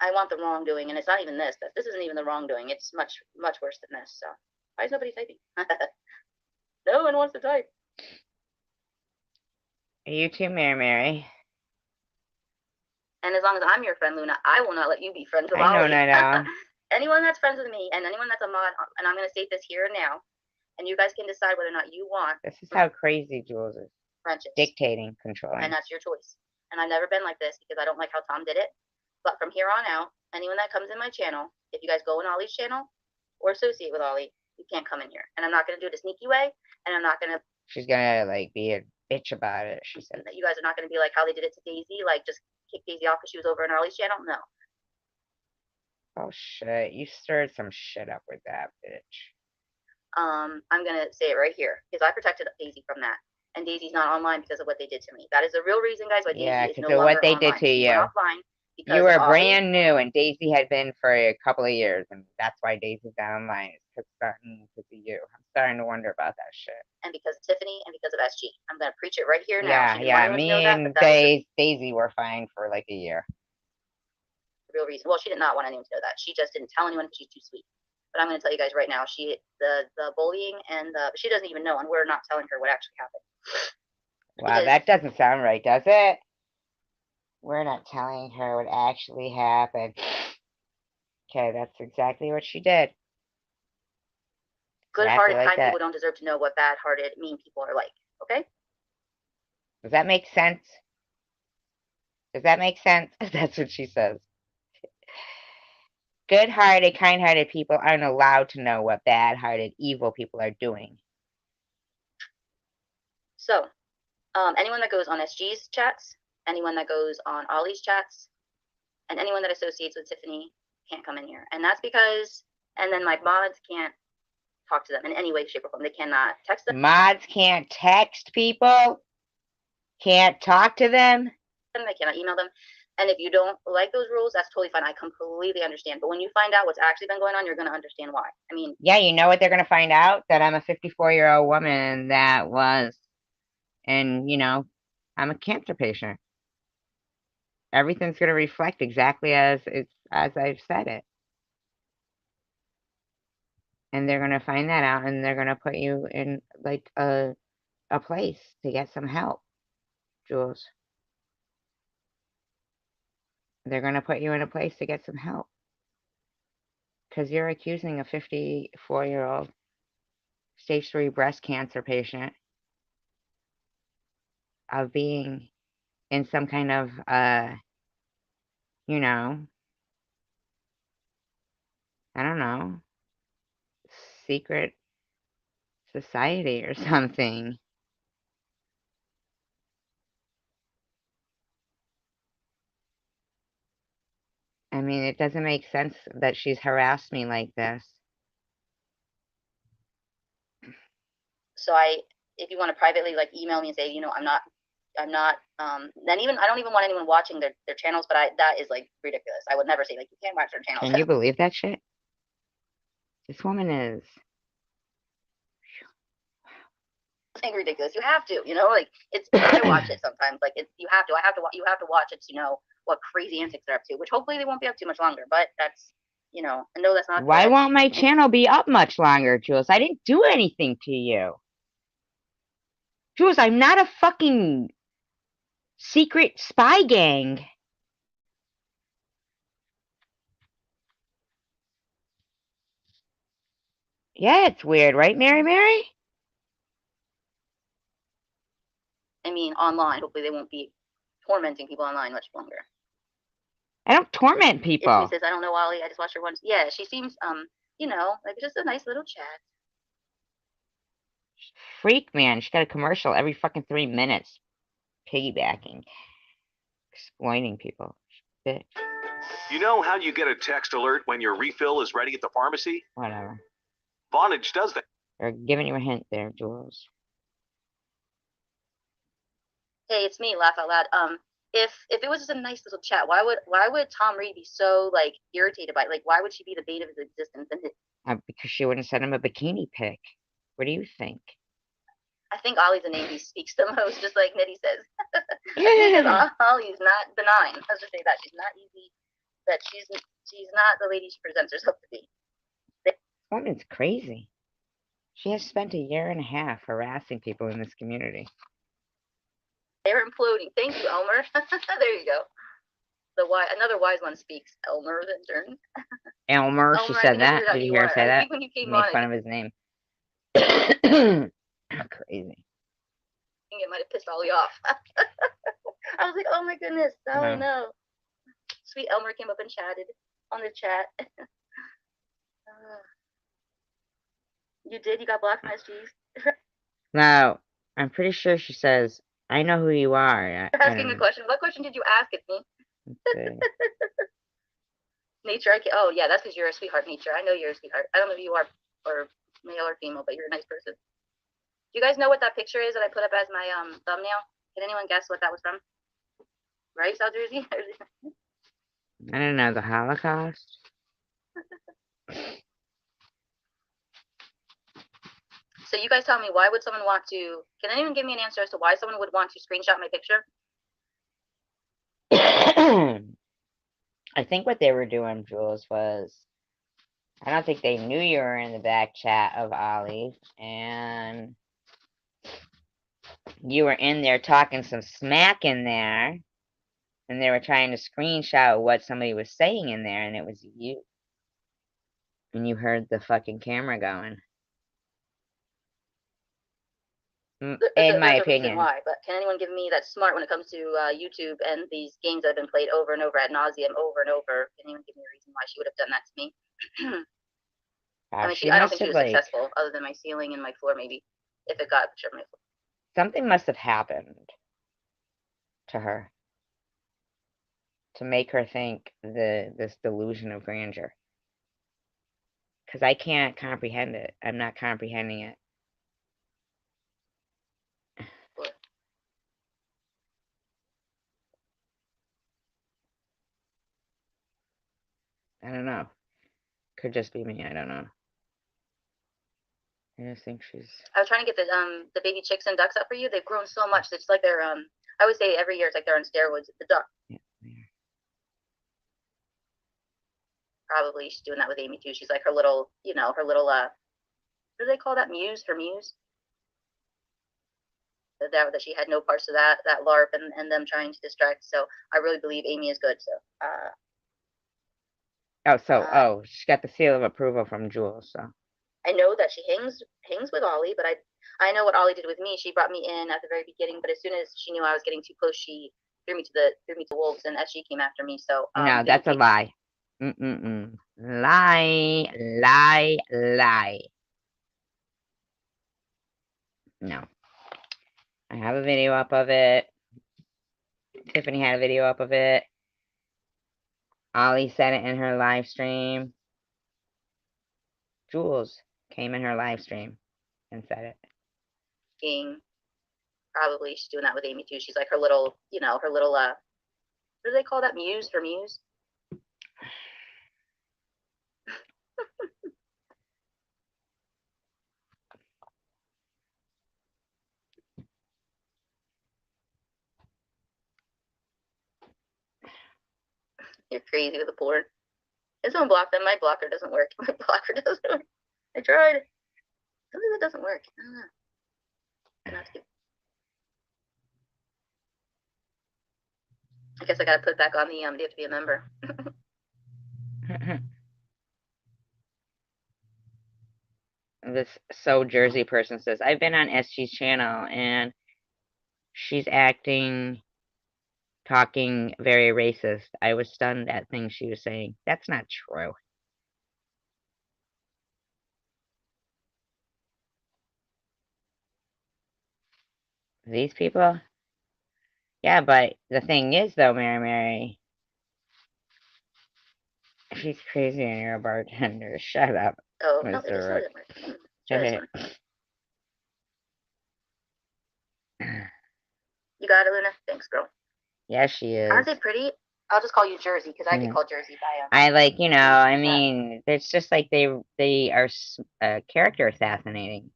I want the wrongdoing, and it's not even this. This isn't even the wrongdoing. It's much, much worse than this. So why is nobody typing? No one wants to type. You too, Mary. And as long as I'm your friend, Luna, I will not let you be friends with Ollie. I know. Anyone that's friends with me and anyone that's a mod, and I'm going to state this here and now, and you guys can decide whether or not you want. This is how crazy Jules is. Friendships. Dictating, controlling. And that's your choice. And I've never been like this because I don't like how Tom did it. But from here on out, anyone that comes in my channel, if you guys go in Ollie's channel or associate with Ollie, you can't come in here. And I'm not going to do it a sneaky way, and I'm not going to. She's going to, like, be a bitch about it, she said. You guys are not going to be like how they did it to Daisy, like just kick Daisy off because she was over in Ollie's channel. No. Oh, shit. You stirred some shit up with that, bitch. I'm going to say it right here because I protected Daisy from that. And Daisy's not online because of what they did to me. That is the real reason, guys, why Daisy is no longer what they online. did to you. Offline. You were brand new, and Daisy had been for a couple of years, and that's why Daisy's not online. It's starting because of you. I'm starting to wonder about that shit. And because of Tiffany, and because of SG. I'm going to preach it right here now. Yeah. Me and Daisy were fine for like a year. The real reason. Well, she did not want anyone to know that. She just didn't tell anyone because she's too sweet. But I'm going to tell you guys right now, the bullying and she doesn't even know, and we're not telling her what actually happened. Wow, that doesn't sound right, does it? We're not telling her what actually happened. Okay, that's exactly what she did. Good-hearted, kind people don't deserve to know what bad-hearted, mean people are like, okay? Does that make sense? Does that make sense? That's what she says. Good-hearted, kind-hearted people aren't allowed to know what bad-hearted, evil people are doing. So, anyone that goes on SG's chats, anyone that goes on Ollie's chats, and anyone that associates with Tiffany can't come in here. And that's because, and then my mods can't talk to them in any way, shape, or form. They cannot text them. Mods can't text people? Can't talk to them? They cannot email them. And if you don't like those rules, that's totally fine. I completely understand. But when you find out what's actually been going on, you're going to understand why. I mean, yeah, you know what they're going to find out? That I'm a 54-year-old woman that was, and, you know, I'm a cancer patient. Everything's going to reflect exactly as I've said it. And they're going to find that out, and they're going to put you in, like, a place to get some help. Jules. They're going to put you in a place to get some help. Because you're accusing a 54-year-old stage 3 breast cancer patient of being in some kind of, you know, I don't know, secret society or something. I mean, it doesn't make sense that she's harassed me like this. So if you want to privately like email me and say, you know, I'm not, then even, I don't even want anyone watching their channels, but that is like ridiculous. I would never say like, you can't watch their channels. Can you believe that shit? This woman is. It's ridiculous. You have to, you know, like I watch it sometimes. Like you have to. You have to watch it to know what crazy antics they're up to. Which hopefully they won't be up too much longer. But that's, you know, I know that's not. Why correct. won't my channel be up much longer, Jules? I didn't do anything to you. Jules, I'm not a fucking secret spy gang. Yeah, it's weird, right, Mary? I mean, online. Hopefully they won't be tormenting people online much longer. I don't torment people. Itsumi says, I don't know, Ollie. I just watched her once. Yeah, she seems, you know, like just a nice little chat. Freak, man. She got a commercial every fucking 3 minutes. Piggybacking. Exploiting people. Bitch. You know how you get a text alert when your refill is ready at the pharmacy? Whatever. Vonage does that. They're giving you a hint there, Jules. Hey, it's me, laugh out loud. If it was just a nice little chat, why would Tom Reed be so like irritated by it? Like, why would she be the bane of his existence? And Because she wouldn't send him a bikini pic. What do you think? I think Ollie's the name he speaks the most, just like Nitty says. Because Ollie's not benign. Let's just say that she's not easy. That she's not the lady she presents herself to be. This woman's crazy. She has spent a year and a half harassing people in this community. They're imploding. Thank you, Elmer. There you go. Another wise one speaks. Elmer the turn. Elmer, she said that. Did you hear her say that? I think when you came Made on, fun of his name. Crazy. I think it might have pissed Ollie off. I was like, oh my goodness, Ollie, no. Sweet Elmer came up and chatted on the chat. You did? You got blocked from SGs? No, I'm pretty sure she says, I know who you are. Asking a question. What question did you ask it me? Nature, oh yeah, that's because you're a sweetheart, Nature. I know you're a sweetheart. I don't know if you are or male or female, but you're a nice person. Do you guys know what that picture is that I put up as my thumbnail? Can anyone guess what that was from? Right, South Jersey? I don't know, the Holocaust? So you guys tell me, why would someone want to, can anyone give me an answer as to why someone would want to screenshot my picture? I think what they were doing, Jules, was, I don't think they knew you were in the back chat of Ollie, and you were in there talking some smack in there, and they were trying to screenshot what somebody was saying in there, and it was you. And you heard the fucking camera going. In my opinion. Why, but can anyone give me that's smart when it comes to YouTube and these games that have been played over and over ad nauseum, over and over? Can anyone give me a reason why she would have done that to me? I mean, I don't think she was successful, other than my ceiling and my floor, maybe. If it got my floor. Something must have happened to her to make her think this delusion of grandeur. Because I can't comprehend it. I'm not comprehending it. I don't know. Could just be me. I don't know. I just think she's. I was trying to get the baby chicks and ducks up for you. They've grown so much. It's like they're I would say every year it's like they're on steroids. The duck. Yeah. Probably she's doing that with Amy too. She's like her little, you know, her little what do they call that? Muse? Her muse? that she had no parts of that LARP and them trying to distract. So I really believe Amy is good. So she got the seal of approval from Jules. So I know that she hangs with Ollie, but I know what Ollie did with me. She brought me in at the very beginning, but as soon as she knew I was getting too close, she threw me to the wolves, and SG came after me. So no, that's a lie. Lie. No, I have a video up of it. Tiffany had a video up of it. Ollie said it in her live stream. Jules came in her live stream and said it. Probably she's doing that with Amy too. She's like her little, what do they call that? Muse? Her muse? You're crazy with the porn. Can someone block them? My blocker doesn't work. My blocker doesn't work. I tried. Sometimes it doesn't work. I don't know. I guess I gotta put back on the you have to be a member. This So Jersey person says, I've been on SG's channel and she's talking very racist. I was stunned at things she was saying. That's not true. These people? Yeah, but the thing is, though, Mary, she's crazy and you're a bartender. Shut up. Oh, no, it just doesn't work. You got it, Luna? Thanks, girl. Yes, she is. Aren't they pretty? I'll just call you Jersey because I get called Jersey by I like, I mean, it's just like they are character assassinating.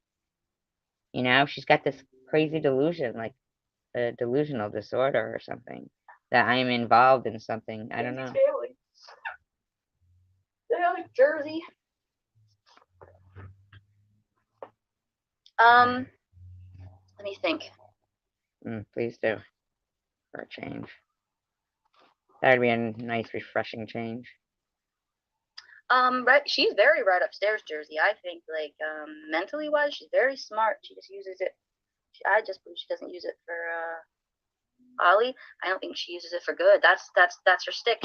She's got this crazy delusion, like a delusional disorder or something, that I'm involved in something. I don't know. They like Jersey. Let me think. Please do. For a change. That would be a nice, refreshing change. Right. She's very right upstairs, Jersey. I think, like, mentally wise, she's very smart. She just uses it. I just believe she doesn't use it for Ollie. I don't think she uses it for good. That's her stick.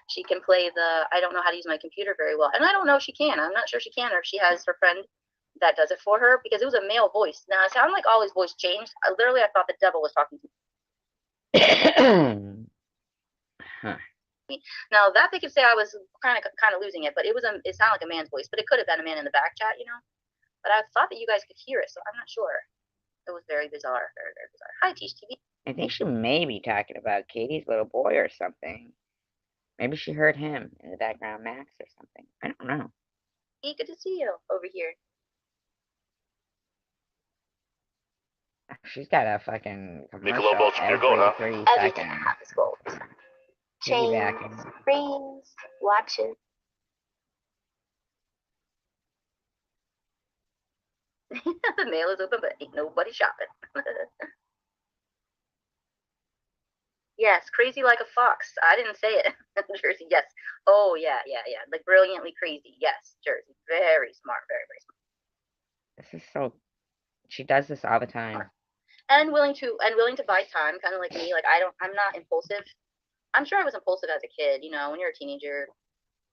She can play I don't know how to use my computer very well, and I don't know if she can. I'm not sure she can, or if she has her friend that does it for her, because it was a male voice. Now it sounded like Ollie's voice changed. I thought the devil was talking to me. Huh. Now that they could say I was kind of losing it, but it sounded like a man's voice, but it could have been a man in the back chat, But I thought that you guys could hear it, so I'm not sure. It was very bizarre, very, very bizarre. Hi, Teach TV. I think she may be talking about Katie's little boy or something. Maybe she heard him in the background, Max or something. I don't know. Hey, good to see you over here. She's got a fucking commercial every 3 seconds. Chains, rings, watches. The mail is open, but ain't nobody shopping. Yes, crazy like a fox. I didn't say it. Jersey, yes. Oh, yeah. Like brilliantly crazy. Yes, Jersey. Very smart, very, very smart. This is so... She does this all the time. And willing to buy time, kind of like me. Like, I'm not impulsive. I'm sure I was impulsive as a kid, when you're a teenager.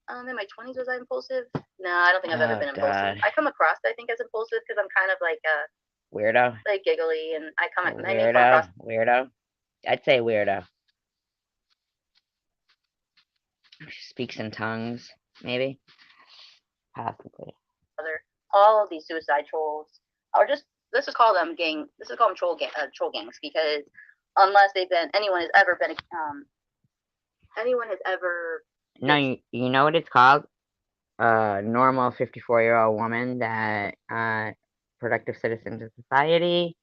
In my 20s, was I impulsive? No, I don't think I've ever been impulsive. I come across, I think, as impulsive because I'm kind of like a... Weirdo? Like giggly, and I come across... Weirdo? I'd say weirdo. She speaks in tongues, maybe? Possibly. All of these suicide trolls are just... Let's just call them troll gangs, because unless anyone has ever No, you know what it's called? Normal 54-year-old woman that productive citizens of society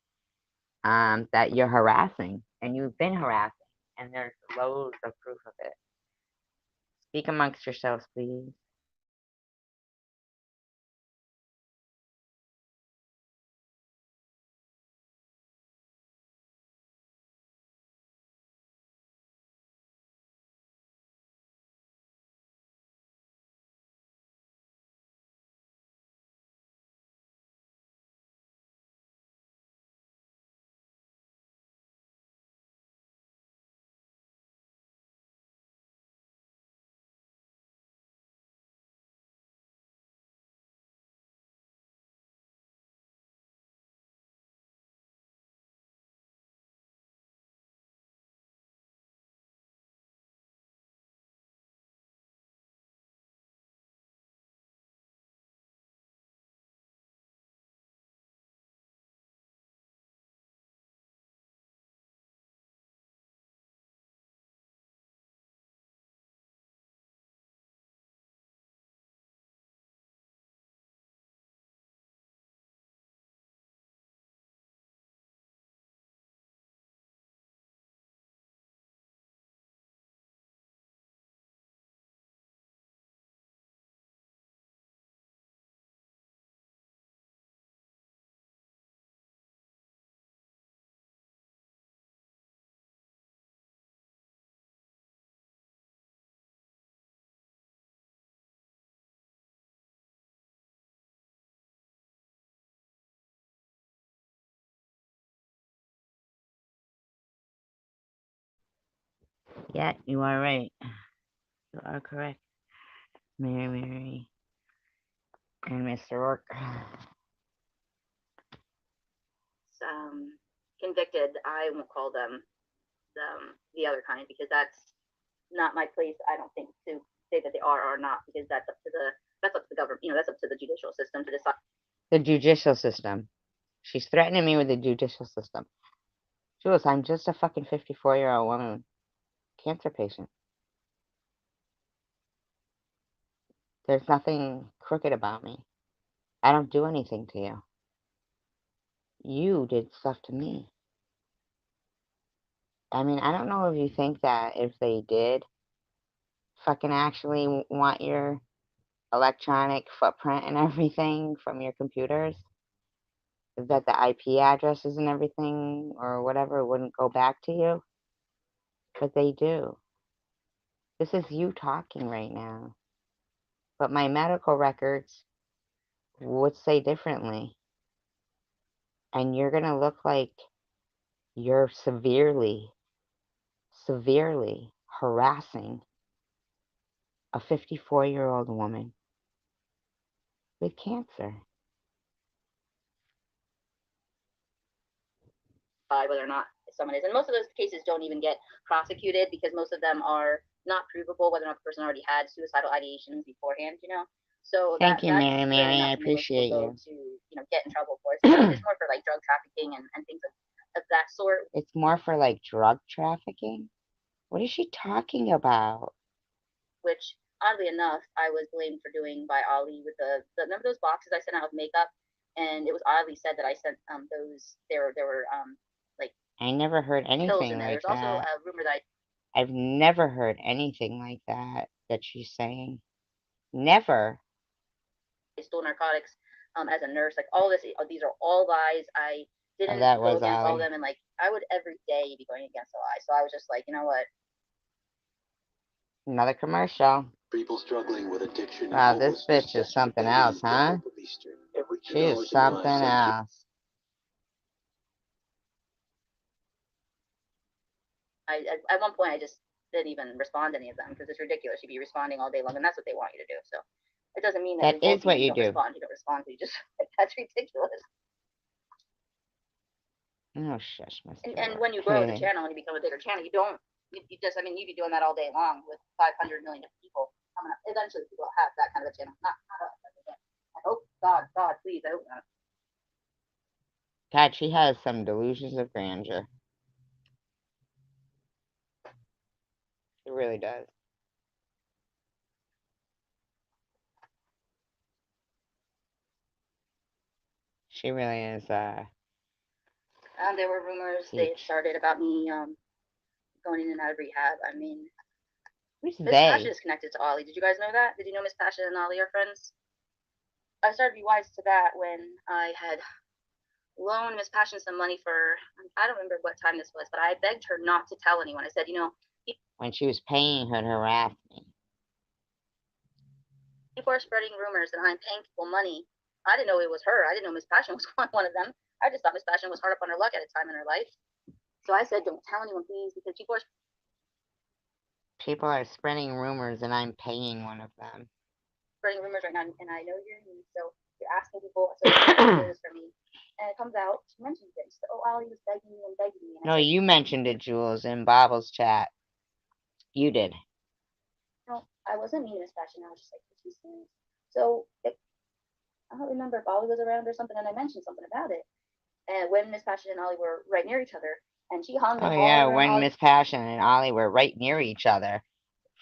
that you're harassing, and you've been harassing, and there's loads of proof of it. Speak amongst yourselves, please. Yeah, you are right. You are correct. Mary, and Mr. Rourke. Convicted, I won't call them the other kind because that's not my place. I don't think to say that they are or not because that's up to the government. That's up to the judicial system to decide. The judicial system. She's threatening me with the judicial system. Jules, I'm just a fucking 54-year-old woman, cancer patient. There's nothing crooked about me. I don't do anything to you. You did stuff to me. I mean, I don't know if you think that if they did fucking actually want your electronic footprint and everything from your computers, that the IP addresses and everything or whatever wouldn't go back to you. But they do. This is you talking right now. But my medical records would say differently. And you're going to look like you're severely harassing a 54-year-old woman with cancer. Whether or not someone is, and most of those cases don't even get prosecuted because most of them are not provable whether or not the person already had suicidal ideations beforehand. So Thank you, Mary. really I appreciate you. To get in trouble for. It's more for like drug trafficking and things of that sort. It's more for like drug trafficking? What is she talking about? Which, oddly enough, I was blamed for doing by Ollie with the remember those boxes I sent out of makeup, and it was oddly said that I sent those. There were like. I never heard anything like There's that. also a rumor that I've never heard anything like that she's saying. Never. I stole narcotics as a nurse. Like all this, these are all lies. I didn't go against all of them, and like I would every day be going against a lie. So I was just like, you know what? Another commercial. People struggling with addiction. Wow, this bitch is something else, huh? She is something else. At one point I just didn't even respond to any of them because it's ridiculous. You'd be responding all day long, and that's what they want you to do. So it doesn't mean that is what you do. You don't respond. You just that's ridiculous. Oh shush, Mr. And when you grow the channel and you become a bigger channel, you don't. You just, I mean, you'd be doing that all day long with 500 million people coming up. Eventually, people will have that kind of a channel. Not us. I hope, God, please, I hope not. God, she has some delusions of grandeur. She really does. She really is, there were rumors they started about me, going in and out of rehab. I mean, Miss Passion is connected to Ollie. Did you guys know that? Did you know Miss Passion and Ollie are friends? I started to be wise to that when I had loaned Miss Passion some money for, I don't remember what time this was, but I begged her not to tell anyone. I said, when she was paying her to harass me. People are spreading rumors that I'm paying people money. I didn't know it was her. I didn't know Miss Passion was one of them. I just thought Miss Passion was hard up on her luck at a time in her life. So I said, don't tell anyone, please, because people are spreading rumors and I'm paying one of them. Spreading rumors right now, and I know you're me, so you're asking people so this for me. And it comes out, she mentioned this. Oh, Ollie was begging me and begging me. And no, you mentioned it, Jules, in Bob's chat. You did. No, I wasn't mean, Miss Passion. I was just like, she's serious. So I don't remember if Ollie was around or something, and I mentioned something about it. And when Miss Passion and Ollie were right near each other, and she hung me. Oh yeah, when Miss Passion and Ollie were right near each other.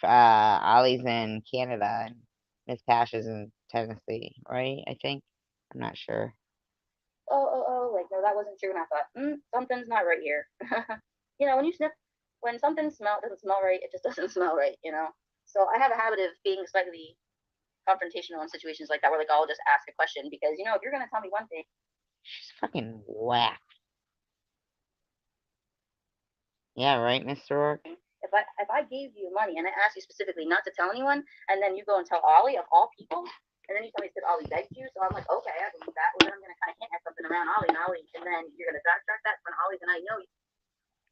Ollie's in Canada and Miss Passion's in Tennessee, right? I think. I'm not sure. Like no, that wasn't true. And I thought, something's not right here. When you sniff, when something doesn't smell right, it just doesn't smell right. So I have a habit of being slightly confrontational in situations like that, where like I'll just ask a question because if you're gonna tell me one thing, she's fucking whack. Yeah, right, Mr. Rourke? If I gave you money and I asked you specifically not to tell anyone, and then you go and tell Ollie of all people, and then you tell me that Ollie begged you, so I'm like, okay, I believe that. Well, then I'm gonna kind of hint at something around Ollie, and then you're gonna backtrack that from Ollie, and I know you.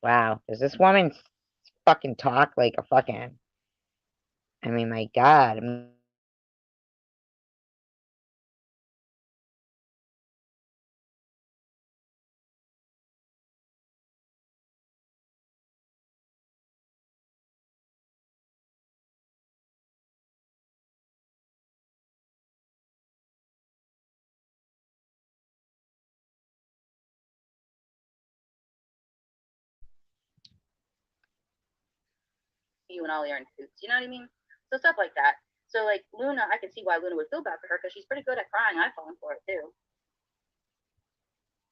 Wow, is this woman fucking talk like a fucking. I mean, my God. I mean, you and Ollie are in cahoots. You know what I mean? So stuff like that. So like Luna, I can see why Luna would feel bad for her because she's pretty good at crying. I've fallen for it too.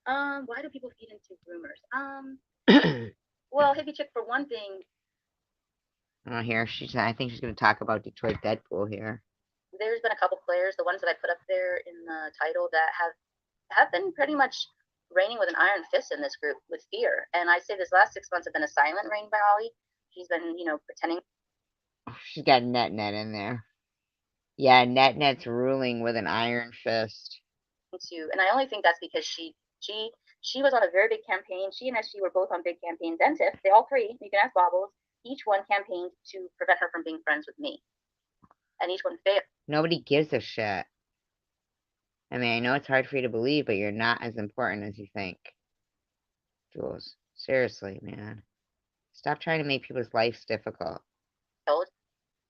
Why do people feed into rumors? Well, Hippie Chick, for one thing, here I think she's gonna talk about Detroit Deadpool here. there's been a couple players, the ones that I put up there in the title, that have been pretty much reigning with an iron fist in this group with fear. And I say this last 6 months have been a silent reign by Ollie. She's been, pretending. She's got Net in there. Yeah, Net's ruling with an iron fist. And I only think that's because she was on a very big campaign. She and SG were both on big campaigns. And Tiff, they all three, you can ask Bobbles, each one campaigned to prevent her from being friends with me. And each one failed. Nobody gives a shit. I mean, I know it's hard for you to believe, but you're not as important as you think. Jules, seriously, man. Stop trying to make people's lives difficult.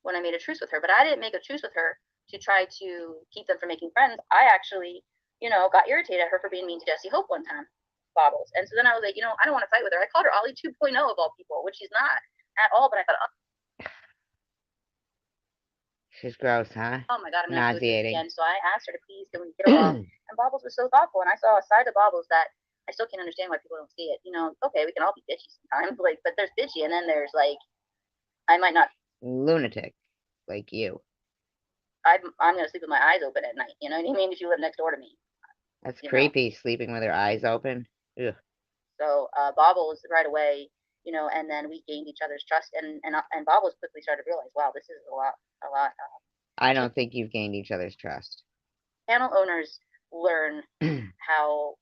When I made a truce with her, but I didn't make a truce with her to try to keep them from making friends. I actually, got irritated at her for being mean to Jessie Hope one time, Bobbles. And so then I was like, I don't want to fight with her. I called her Ollie 2.0 of all people, which she's not at all, but I thought, she's gross, huh? oh my God, I'm not nauseating. Again. So I asked her to please, can we get along? And Bobbles was so thoughtful, and I saw a side of Bobbles that I still can't understand why people don't see it. Okay, we can all be bitchy sometimes, but there's bitchy, and then there's I might not. Lunatic, like you. I'm gonna sleep with my eyes open at night. You know what I mean? If you live next door to me. That's creepy, sleeping with her eyes open. Ugh. So Bobbles right away, and then we gained each other's trust, and Bobbles quickly started to realize, wow, this is a lot. I don't think you've gained each other's trust. Channel owners learn how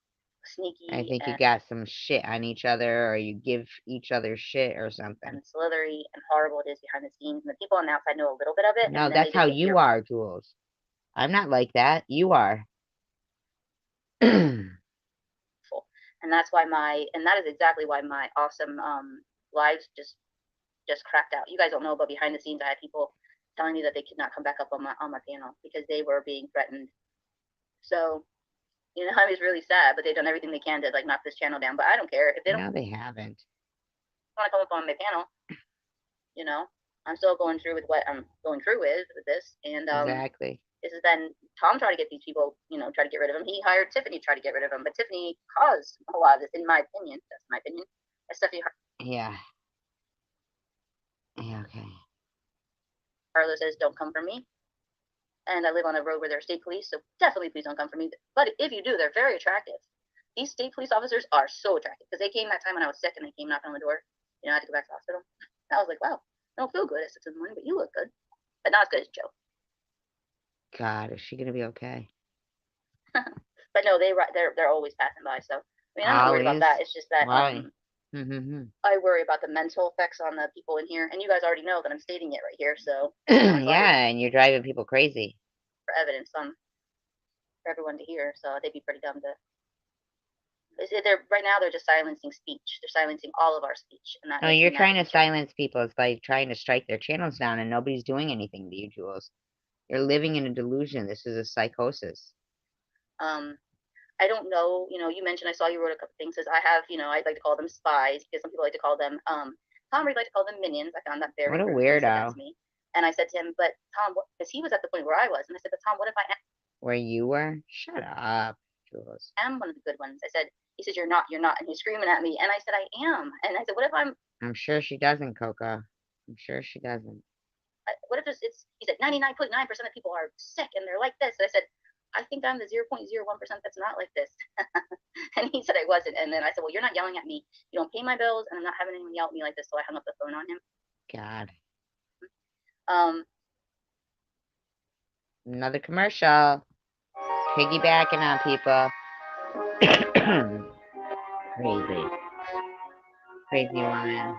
sneaky. I think you got some shit on each other, or you give each other shit or something. And slithery and horrible it is behind the scenes. And the people on the outside know a little bit of it. No, that's how you are, Jules. I'm not like that. You are. And that's why that is exactly why my awesome lives just cracked out. You guys don't know, but behind the scenes, I had people telling me that they could not come back up on my panel because they were being threatened. So, I was really sad, but they've done everything they can to knock this channel down. But I don't care if they don't. No, they haven't. Want to come up on my panel? I'm still going through with what I'm going through with this, and exactly. This is then Tom tried to get these people, try to get rid of him. He hired Tiffany to try to get rid of him, but Tiffany caused a lot of this, in my opinion. That's my opinion. Stephanie. Yeah. Yeah. Okay. Carlo says, "Don't come for me." And I live on a road where there's state police, so definitely please don't come for me. But if you do, they're very attractive. These state police officers are so attractive because they came that time when I was sick and they came knocking on the door. I had to go back to the hospital. And I was like, wow, I don't feel good at 6 in the morning, but you look good. But not as good as Joe. God, is she gonna be okay? But no, they're always passing by. So I'm not worried about that. It's just that I worry about the mental effects on the people in here. And you guys already know that I'm stating it right here. So yeah, and you're driving people crazy. For evidence for everyone to hear. So they'd be pretty dumb to. Right now they're just silencing speech. They're silencing all of our speech. And that you're trying to silence people by trying to strike their channels down, and nobody's doing anything to you, Jules. You're living in a delusion. This is a psychosis. I don't know. You mentioned I saw you wrote a couple things. Says I have. I'd like to call them spies because some people like to call them. Tom would like to call them minions. I found that very. What a weirdo. And I said to him, but Tom, because he was at the point where I was, and I said, but Tom, what if I am? Where you were? Shut up, Jules. I'm one of the good ones. I said. He said, you're not. And he's screaming at me. And I said, I am. And I said, what if I'm sure she doesn't, Coco. I'm sure she doesn't. What if he said 99.9% of people are sick and they're like this. And I said, I think I'm the 0.01% that's not like this. And he said I wasn't. And then I said, well, you're not yelling at me. You don't pay my bills, and I'm not having anyone yell at me like this. So I hung up the phone on him. God. Another commercial. Piggybacking on people. Crazy woman.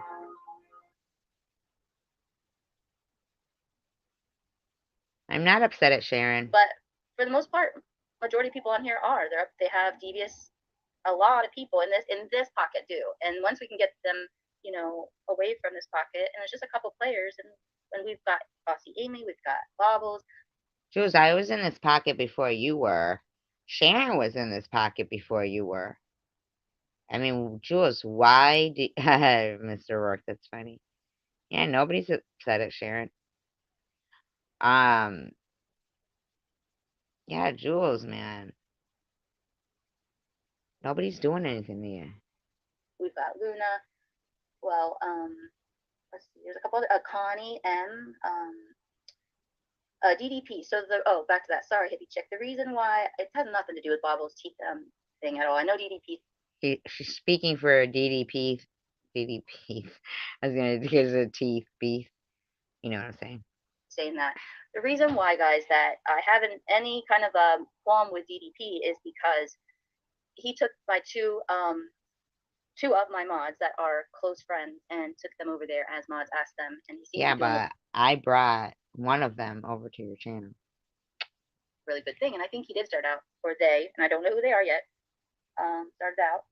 I'm not upset at Sharon. But for the most part, majority of people on here are. They have devious. A lot of people in this pocket do, and once we can get them, away from this pocket, and it's just a couple players, and when we've got Bossy Amy, we've got Bobbles. Jules, I was in this pocket before you were. Sharon was in this pocket before you were. I mean, Jules, why do Mr. Rourke? That's funny. Yeah, nobody's upset at Sharon. Yeah, Jules, man. Nobody's doing anything to you. We've got Luna. Well, let's see. There's a couple of Connie M. DDP. So back to that. Sorry, hippie chick. The reason why it has nothing to do with Bobble's teeth thing at all. I know DDP. She's speaking for DDP. DDP. I was gonna give a teeth beef. You know what I'm saying? Saying that. The reason why, guys, that I haven't any kind of qualm with DDP is because he took my two of my mods that are close friends and took them over there as mods, asked them, and he seems Yeah, to be doing but I brought one of them over to your channel. Really good thing, and I think he did start out, or they, and I don't know who they are yet, started out,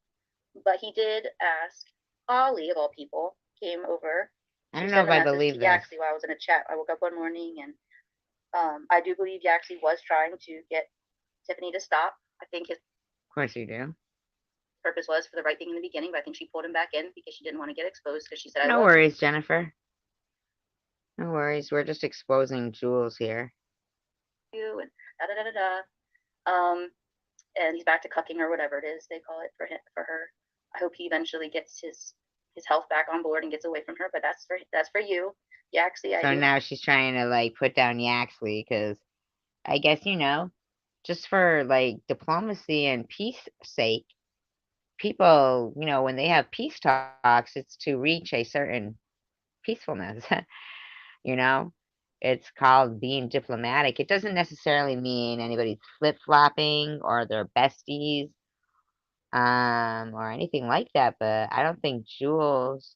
but he did ask Ollie, of all people, came over. I don't know if I believe this. Yaxley, while I was in a chat, I woke up one morning and I do believe Yaxley was trying to get Tiffany to stop. I think his Of course you do. purpose was for the right thing in the beginning, but I think she pulled him back in because she didn't want to get exposed because she said, No worries, Jennifer. No worries. We're just exposing Jules here. You and and he's back to cucking or whatever it is they call it for her. I hope he eventually gets his health back on board and gets away from her, but that's for you, Yaxley. So now she's trying to like put down Yaxley because I guess just for like diplomacy and peace sake, people when they have peace talks, it's to reach a certain peacefulness. It's called being diplomatic. It doesn't necessarily mean anybody's flip-flopping or they're besties, or anything like that, but I don't think Jules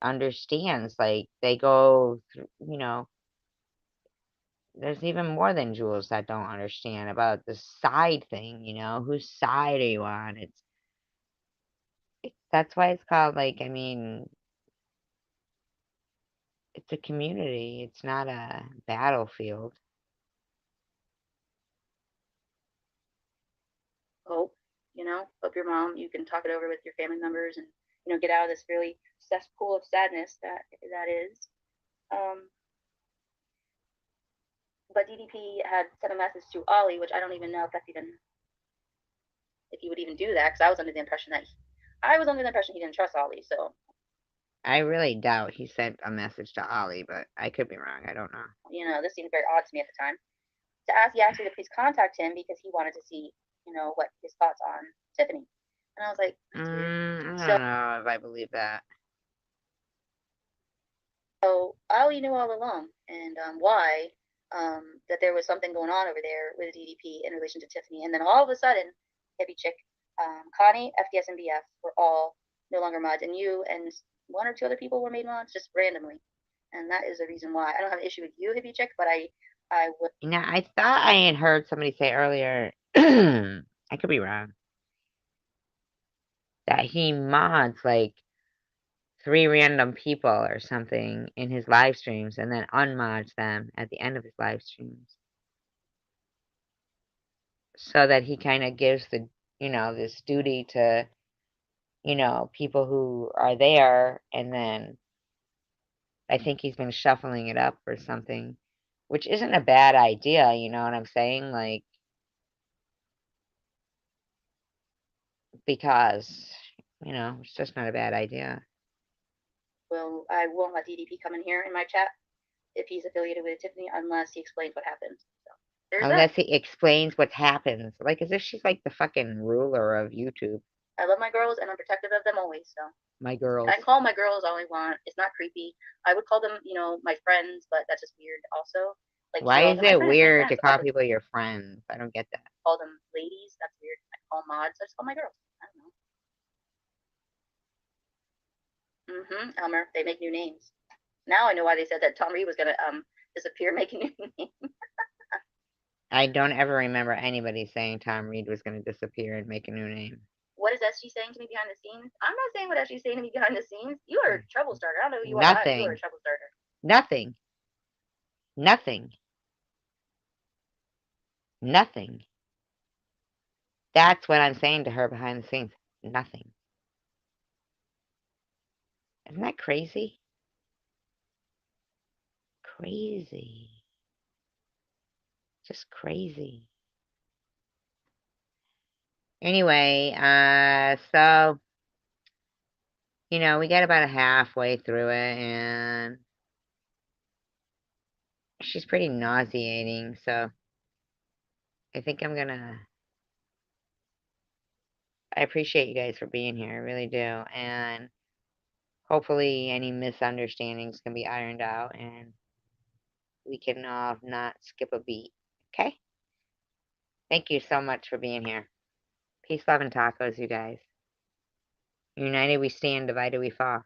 understands. Like, they go through, there's even more than Jules that don't understand about the side thing, whose side are you on? That's why it's called, like, I mean, it's a community. It's not a battlefield. Hope your mom, you can talk it over with your family members and, get out of this really cesspool of sadness that is. But DDP had sent a message to Ollie, which I don't even know if he would even do that, because I was under the impression he didn't trust Ollie, so. I really doubt he sent a message to Ollie, but I could be wrong. I don't know. This seemed very odd to me at the time. To ask Yaxley to please contact him because he wanted to see, what his thoughts on Tiffany. And I was like, I don't know if I believe that. So Ollie knew all along, and why that there was something going on over there with DDP in relation to Tiffany. And then all of a sudden, hippie chick, Connie, FDS, and BF were all no longer mods, and you and one or two other people were made mods just randomly. And that is the reason why. I don't have an issue with you, hippie chick, but I would. I thought I had heard somebody say earlier, I could be wrong, that he mods like 3 random people or something in his live streams and then unmods them at the end of his live streams. So that he kind of gives this duty to, people who are there, and then I think he's been shuffling it up or something, which isn't a bad idea, you know what I'm saying? Like, because, it's just not a bad idea. Well, I won't let DDP come in here in my chat if he's affiliated with Tiffany unless he explains what happened. So unless he explains what happens. Like, as if she's like the fucking ruler of YouTube. I love my girls and I'm protective of them always, so. My girls. I can call my girls all I want. It's not creepy. I would call them, my friends, but that's just weird also. Like, why is it weird to call people your friends? I don't get that. Call them ladies. That's weird. I call mods. I just call my girls. I don't know. Elmer, they make new names. Now I know why they said that Tom Reed was gonna disappear, make a new name. I don't ever remember anybody saying Tom Reed was going to disappear and make a new name. What is SG saying to me behind the scenes? I'm not saying what SG's saying to me behind the scenes. You are a trouble starter. I don't know who you are. You Nothing. are a trouble starter. Nothing. Nothing. Nothing. That's what I'm saying to her behind the scenes. Nothing. Isn't that crazy? Crazy. Just crazy. Anyway, so, you know, we got about halfway through it, and she's pretty nauseating, so I think I'm gonna... I appreciate you guys for being here, I really do, and hopefully any misunderstandings can be ironed out, and we can all not skip a beat, okay? Thank you so much for being here. Peace, love, and tacos, you guys. United we stand, divided we fall.